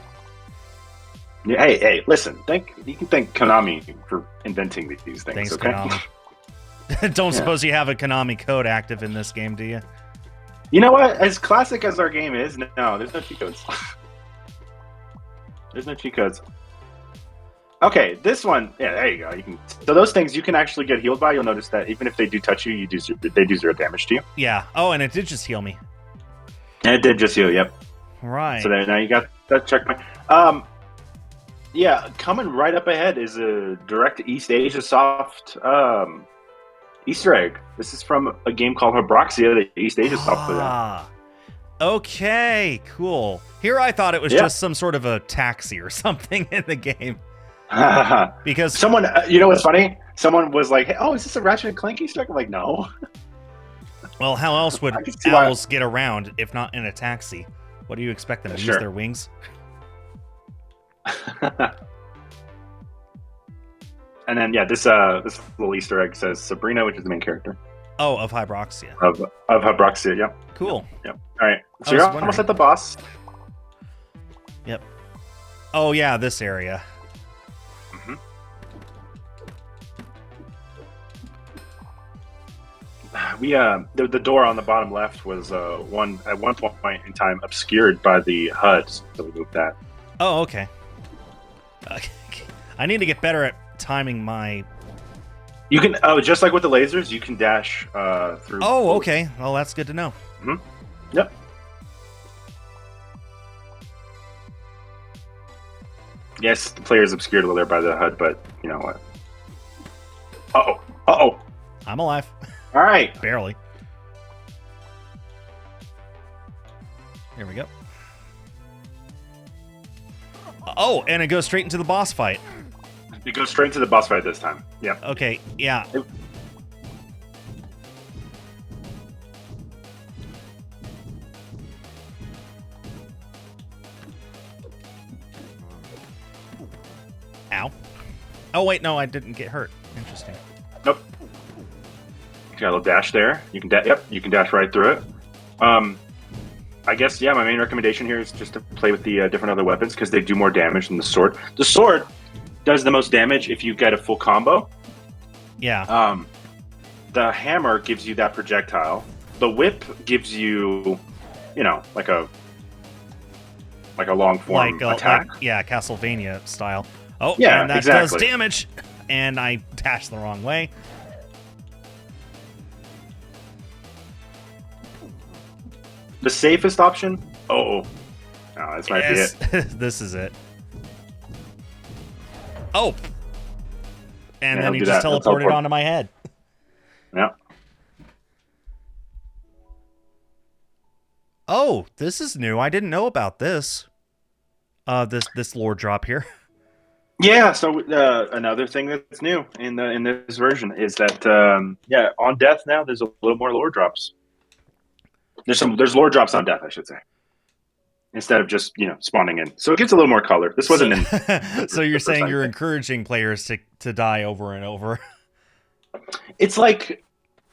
Hey, listen. You can thank Konami for inventing these things. Thanks, okay? Konami. Don't suppose you have a Konami code active in this game, do you? You know what? As classic as our game is, no, there's no cheat codes. There's no cheat codes. Okay, this one, yeah, there you go. So those things you can actually get healed by. You'll notice that even if they do touch you, they do 0 damage to you. Yeah. Oh, and it did just heal me. And it did just heal. Yep. Right. So now you got that checkpoint. Yeah, coming right up ahead is a direct East Asia Soft Easter egg. This is from a game called Habroxia that East Asia Soft put out. Ah, okay, cool. Here I thought it was Yeah. just some sort of a taxi or something in the game because Someone, you know what's funny? Someone was like, hey, "Oh, is this a Ratchet and Clank Easter egg?" I'm like, "No." well, how else would I can see why. owls get around if not in a taxi? What do you expect them to use Sure. their wings? And then yeah, this little Easter egg says Sabrina, which is the main character Oh, of Hyroxia. of Habroxia. Yep. Cool. Yep. All right. I So you're was almost wondering. at the boss. Yep. Oh yeah, this area. hmm We the door on the bottom left was at one point in time obscured by the HUD, so we moved that. Oh, okay. I need to get better at timing my. You can just like with the lasers, you can dash through. Oh, okay. Well, that's good to know. Yep. Yes, the player is obscured a little there by the HUD, but you know what? Uh oh. I'm alive. All right. Barely. Here we go. Oh, and it goes straight into the boss fight. You go straight to the boss fight this time. Yeah. Okay, yeah. Ow. Oh, wait, no, I didn't get hurt. Interesting. Nope. You got a little dash there. You can you can dash right through it. I guess my main recommendation here is just to play with the different other weapons because they do more damage than the sword. The sword does the most damage if you get a full combo. Yeah. The hammer gives you that projectile. The whip gives you, like a long form attack. Yeah, Castlevania style. Oh, Yeah, and that exactly. does damage. And I dashed the wrong way. The safest option. Oh, this might Yes, be it. this is it. Oh, and Yeah, then he'll he do just that. He'll teleported teleport. onto my head. Yeah. Oh, this is new. I didn't know about this. This lore drop here. Yeah. So another thing that's new in this version is that on death now there's a little more lore drops. There's lore drops on death, I should say, instead of just spawning in. So it gives a little more color. This wasn't in. So you're the first saying time you're thing. encouraging players to die over and over. It's like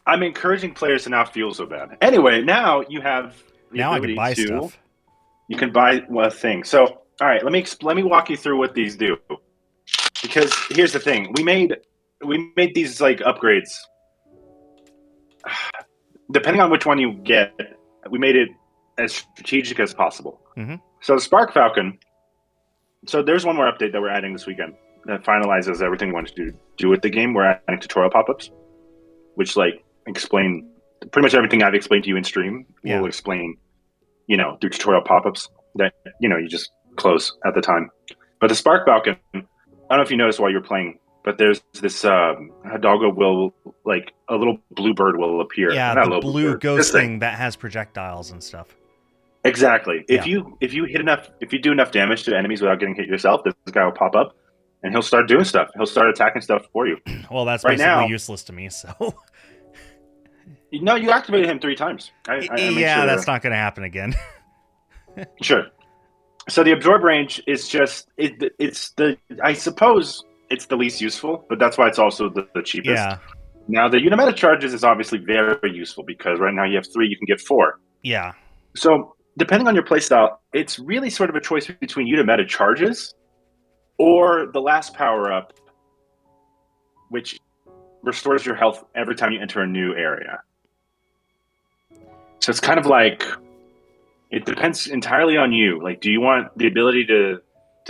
I'm encouraging players to not feel so bad. Anyway, now you have the Now I can ability buy to. stuff. You can buy a thing. So, all right, let me walk you through what these do. Because here's the thing: we made these like upgrades. Depending on which one you get, we made it as strategic as possible. Mhm. So the Spark Falcon. So there's one more update that we're adding this weekend that finalizes everything we want to do with the game. We're adding tutorial pop-ups, which like explain pretty much everything I've explained to you in stream. Yeah. We'll explain, through tutorial pop-ups that you just close at the time. But the Spark Falcon, I don't know if you noticed while you were playing, but there's this Hidalgo will like a little blue bird will appear. Yeah, Not a the little blue bird, ghost this thing that has projectiles and stuff. Exactly. If Yeah. you hit enough, if you do enough damage to enemies without getting hit yourself, this guy will pop up and he'll start doing stuff. He'll start attacking stuff for you. Well, that's Right basically now- useless to me. So No, you activated him 3 times. I made yeah, sure that's not going to happen again. Sure. So the absorb range is just I suppose it's the least useful, but that's why it's also the cheapest. Yeah, Now the Unimeta charges is obviously very useful because right now you have 3, you can get 4. yeah, So depending on your playstyle, it's really sort of a choice between Unimeta charges or the last power up, which restores your health every time you enter a new area. So it's kind of like it depends entirely on you. Like, do you want the ability to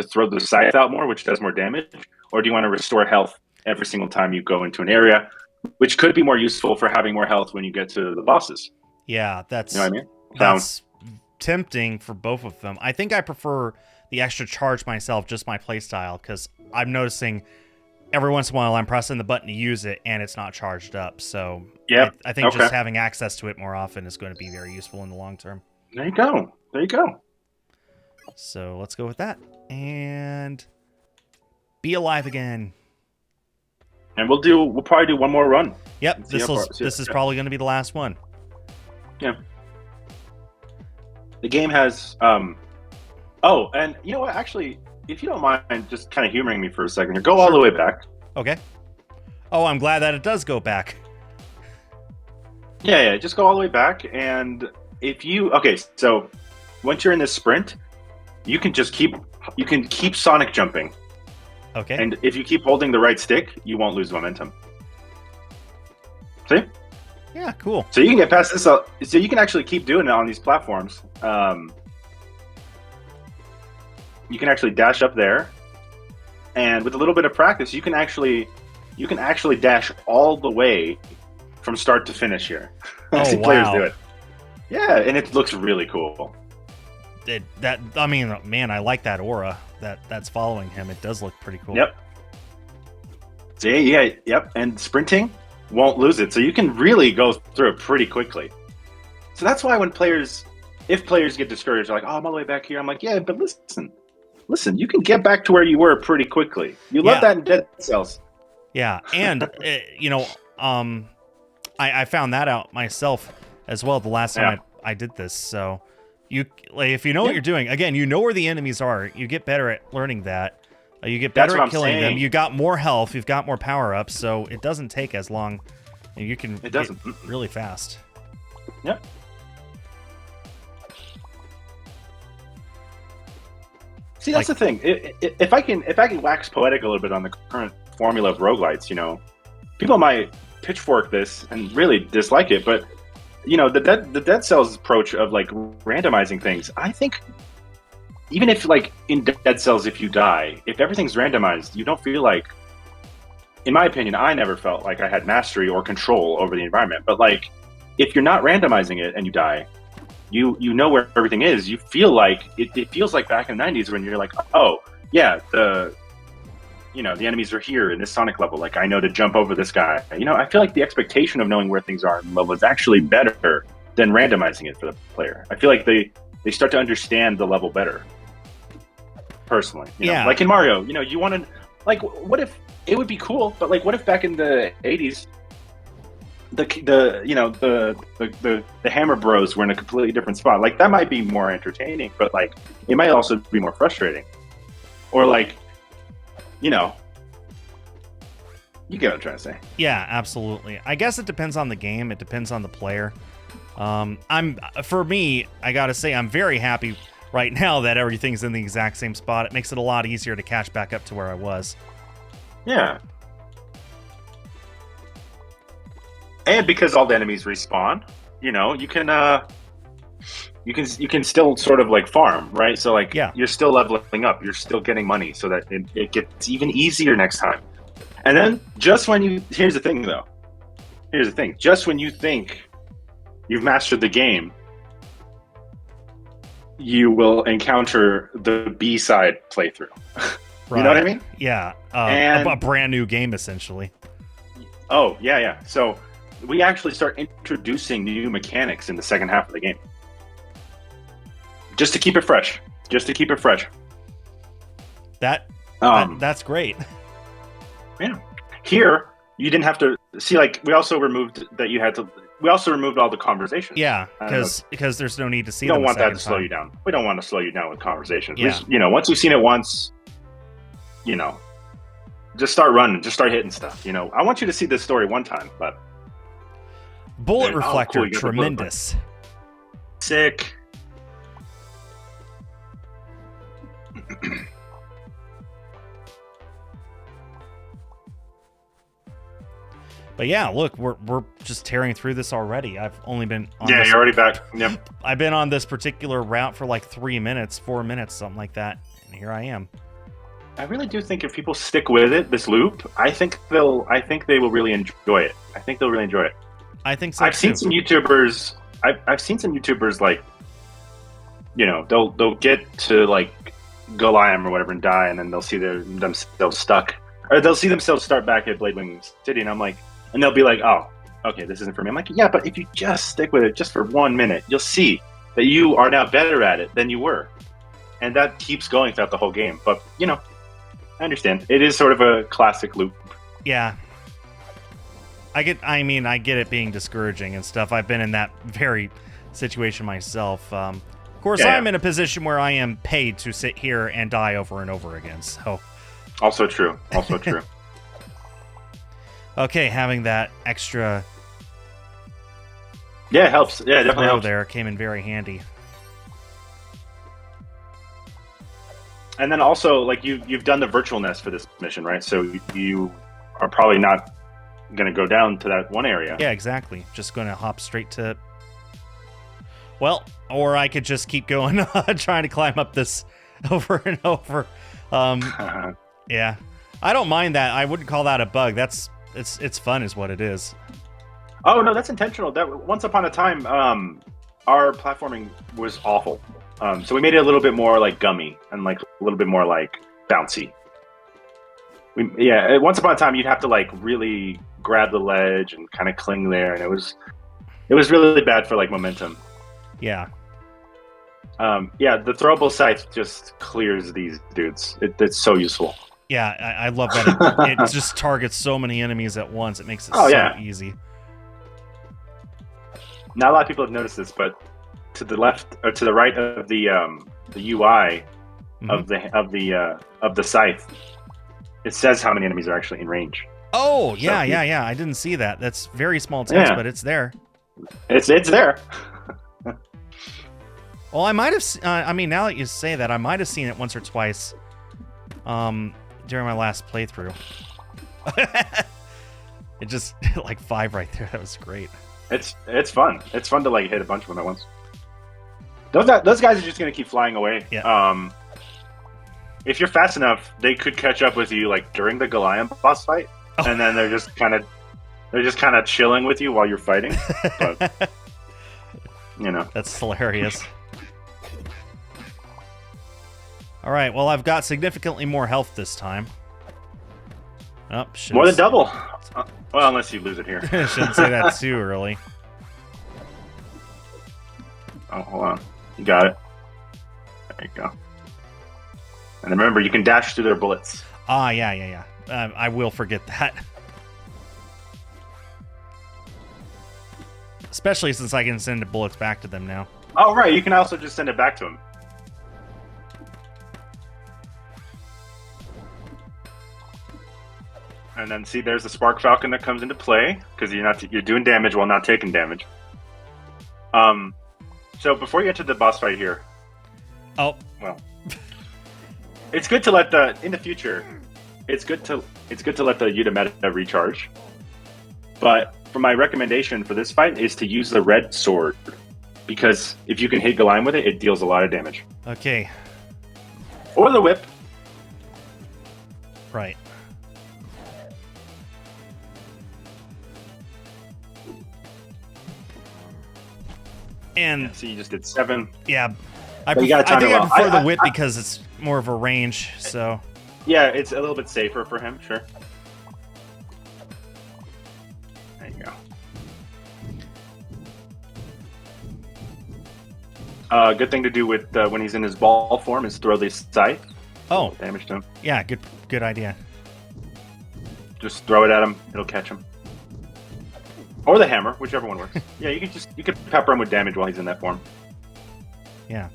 throw the scythe out more, which does more damage, or do you want to restore health every single time you go into an area, which could be more useful for having more health when you get to the bosses? yeah. That's You know what I mean? that's tempting for both of them. I think I prefer the extra charge myself, just my playstyle, because I'm noticing every once in a while I'm pressing the button to use it and it's not charged up. So I think just having access to it more often is going to be very useful in the long term. There you go. There you go. So let's go with that. And be alive again. And we'll probably do one more run. Yep, this is probably going to be the last one. Yeah. The game has oh, and you know what, actually, if you don't mind just kind of humoring me for a second here, go all the way back. Okay. Oh, I'm glad that it does go back. Yeah, just go all the way back, and if you so once you're in this sprint, you can keep Sonic jumping. Okay. And if you keep holding the right stick, you won't lose momentum. See? Yeah, cool. So you can get past this. So you can actually keep doing it on these platforms. You can actually dash up there, and with a little bit of practice, you can actually dash all the way from start to finish here. I see players do it. Yeah, and it looks really cool. Man, I like that aura that's following him. It does look pretty cool. Yep. See, yep. And sprinting won't lose it, so you can really go through it pretty quickly. So that's why if players get discouraged, they're like, "Oh, I'm all the way back here." I'm like, "Yeah, but listen, you can get back to where you were pretty quickly." You love that in Dead Cells. Yeah, and I found that out myself as well the last time I did this. So if you know what you're doing, again, you know where the enemies are. You get better at learning that. You get better at killing them. You got more health. You've got more power-ups, so it doesn't take as long. You can get really fast. Yep. See, that's the thing. If I can wax poetic a little bit on the current formula of roguelites, people might pitchfork this and really dislike it, but the Dead Cells approach of like randomizing things, I think, even if like in Dead Cells, if you die, if everything's randomized, you don't feel like, in my opinion, I never felt like I had mastery or control over the environment. But like, if you're not randomizing it and you die, you know where everything is. You feel like it feels like back in the 90s when you're like, oh yeah, the enemies are here in this Sonic level. Like, I know to jump over this guy. I feel like the expectation of knowing where things are in the level is actually better than randomizing it for the player. I feel like they start to understand the level better. Personally, like in Mario, you want to, like, what if it would be cool? But like, what if back in the 80s, the Hammer Bros were in a completely different spot? Like, that might be more entertaining, but like, it might also be more frustrating. Or like, you get what I'm trying to say. Yeah, absolutely. I guess it depends on the game. It depends on the player. For me, I gotta say, I'm very happy right now that everything's in the exact same spot. It makes it a lot easier to catch back up to where I was. Yeah. And because all the enemies respawn, you can still sort of like farm, right? So like, you're still leveling up, you're still getting money, so that it gets even easier next time. And then here's the thing, just when you think you've mastered the game, you will encounter the B-side playthrough. Right. You know what I mean? Yeah. A brand new game, essentially. Oh, yeah. So we actually start introducing new mechanics in the second half of the game. Just to keep it fresh. That's great. Yeah. Here, you didn't have to see, like, we also removed all the conversations. Yeah, because there's no need to see them. We don't want that to slow you down. We don't want to slow you down with conversations. Yeah. Once you've seen it once, just start running, just start hitting stuff. I want you to see this story one time, but Bullet Reflector, cool, tremendous. Sick. But yeah, look, we're just tearing through this already. I've only been on you're already back. Yep. I've been on this particular route for like 3 minutes, 4 minutes, something like that, and here I am. I really do think if people stick with it, this loop, I think they will really enjoy it. I think they'll really enjoy it. I think so. I've seen some YouTubers. I've seen some YouTubers like, they'll get to like Goliam or whatever and die, and then they'll see themselves stuck, or they'll see themselves start back at Bladewing City, and I'm like, and they'll be like, oh, okay, this isn't for me. I'm like, yeah, but if you just stick with it just for 1 minute, you'll see that you are now better at it than you were, and that keeps going throughout the whole game. But I understand it is sort of a classic loop. Yeah. I get it being discouraging and stuff. I've been in that very situation myself. Of course, Yeah. I'm in a position where I am paid to sit here and die over and over again. So, Also true. okay, having that extra Yeah, it helps. Yeah, it definitely throw helps. there came in very handy. And then also, like you've done the virtual nest for this mission, right? So you are probably not going to go down to that one area. Yeah, exactly. Just going to hop straight to. Well, or I could just keep going, trying to climb up this over and over. Yeah, I don't mind that. I wouldn't call that a bug. It's fun, is what it is. Oh no, that's intentional. That once upon a time, our platforming was awful. So we made it a little bit more like gummy and like a little bit more like bouncy. Once upon a time, you'd have to like really grab the ledge and kind of cling there, and it was really bad for like momentum. Yeah. The throwable scythe just clears these dudes. It's so useful. Yeah, I love that. It just targets so many enemies at once. It makes it easy. Not a lot of people have noticed this, but to the left or to the right of the UI of the scythe, it says how many enemies are actually in range. Oh, yeah. I didn't see that. That's very small text, but it's there. It's there. Well, I might have. Now that you say that, I might have seen it once or twice. During my last playthrough. It just like 5 right there. That was great. It's fun. It's fun to like hit a bunch of them at once. Those guys are just gonna keep flying away. Yeah. If you're fast enough, they could catch up with you like during the Goliath boss fight, and then they're just kind of chilling with you while you're fighting. But That's hilarious. All right. Well, I've got significantly more health this time. Oh, more than double. Well, unless you lose it here. Shouldn't say that too early. Oh, hold on. You got it. There you go. And remember, you can dash through their bullets. Ah, yeah. I will forget that. Especially since I can send the bullets back to them now. Oh, right. You can also just send it back to them. And then see, there's the Spark Falcon that comes into play because you're doing damage while not taking damage. So before you get to the boss fight here, well, it's good to in the future. It's good to let the Yuta meta recharge. But for my recommendation for this fight is to use the red sword because if you can hit Goliam with it, it deals a lot of damage. Okay. Or the whip. Right. And so you just did 7. Yeah, I But think you gotta time it I well. prefer the whip because it's more of a range. So Yeah, it's a little bit safer for him. Sure. There you go. Good thing to do with when he's in his ball form is throw the scythe. Oh, Damage to him. yeah, good idea. Just throw it at him; it'll catch him. Or the hammer, whichever one works. Yeah, you can pepper him with damage while he's in that form. Yeah.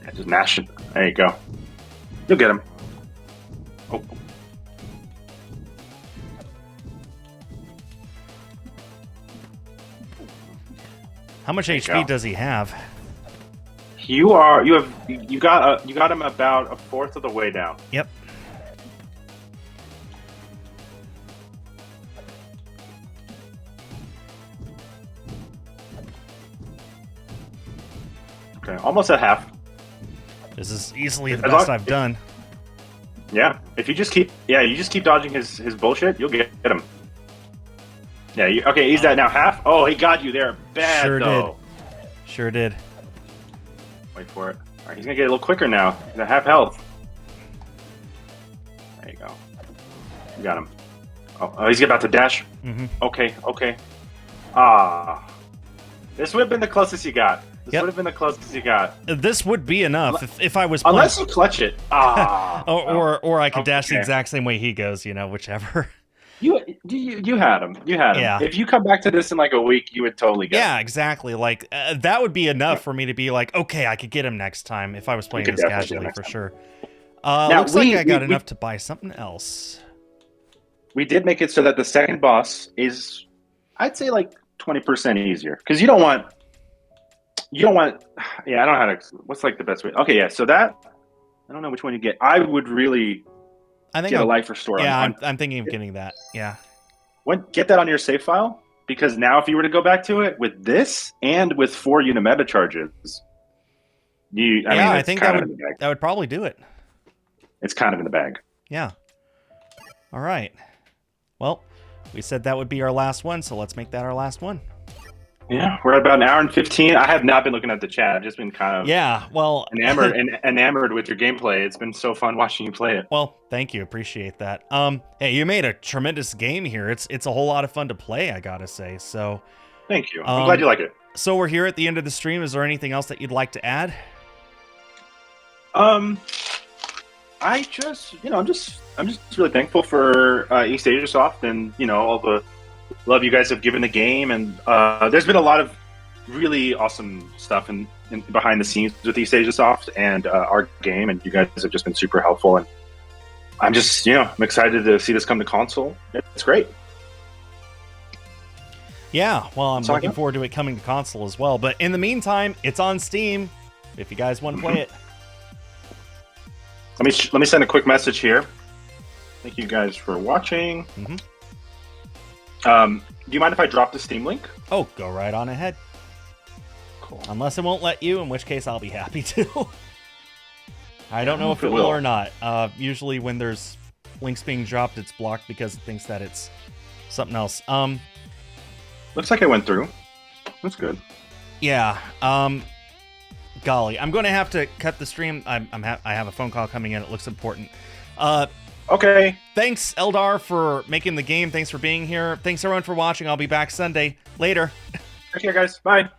Yeah, just mash it. There you go. You'll get him. Oh. How much HP does he have? You got him about a fourth of the way down. Yep. Okay, almost at half. This is easily the best I've done. Yeah, if you just keep dodging his bullshit, you'll get him. Yeah, okay, he's at now half. Oh, he got you there. Bad, Sure though. did. Sure did. Wait for it. right, he's gonna get a little quicker now. He's gonna have health. There you go. You got him. Oh, he's about to dash. Mm-hmm. Okay, okay. Ah. This would have been the closest you got. This Yep. would have been the closest you got. This would be enough if I was playing. Unless you clutch it. Ah. or I could dash the Okay. exact same way he goes, whichever. You had him. You had him. Yeah. If you come back to this in like a week, you would totally get him. Yeah, exactly. Like that would be enough for me to be like, okay, I could get him next time if I was playing could this definitely get him casually next for time. sure. Now, Looks like we- I got we- enough to buy something else. We did make it so that the second boss is, I'd say, like 20% easier because you don't want. Yeah, I don't know how to. What's like the best way? Okay, yeah. So that I don't know which one you get. I would really I think get a I'll- life restore. yeah, on, I'm thinking of getting that. Yeah. get that on your save file because now if you were to go back to it with this and with 4 Unimeta charges, I it's think kind that of in the bag. That would probably do it. It's kind of in the bag. Yeah. All right. Well, we said that would be our last one, so let's make that our last one. Yeah, we're at about an hour and 15. I have not been looking at the chat. I've just been kind of Yeah, well, enamored with your gameplay. It's been so fun watching you play it. well, thank you. Appreciate that. Hey, you made a tremendous game here. It's a whole lot of fun to play, I got to say. So, Thank you. I'm glad you like it. So we're here at the end of the stream. Is there anything else that you'd like to add? I just, I'm just really thankful for East Asia Soft and all the love you guys have given the game, and there's been a lot of really awesome stuff in behind the scenes with East Asia Soft and our game, and you guys have just been super helpful. And I'm just, I'm excited to see this come to console. It's great. Yeah, well, I'm So I looking got- forward to it coming to console as well. But in the meantime, it's on Steam if you guys want to play it. Let me send a quick message here. Thank you guys for watching. Mhm. Do you mind if I drop the Steam link? Oh, go right on ahead. Cool. Unless it won't let you, in which case I'll be happy to. I don't know if it will. will or not. Usually when there's links being dropped, it's blocked because it thinks that it's something else. Looks like I went through. That's good. Yeah. Golly, I'm going to have to cut the stream. I have a phone call coming in. It looks important. Okay. Thanks, Eldar, for making the game. Thanks for being here. Thanks, everyone, for watching. I'll be back Sunday. Later. Take care, guys. Bye.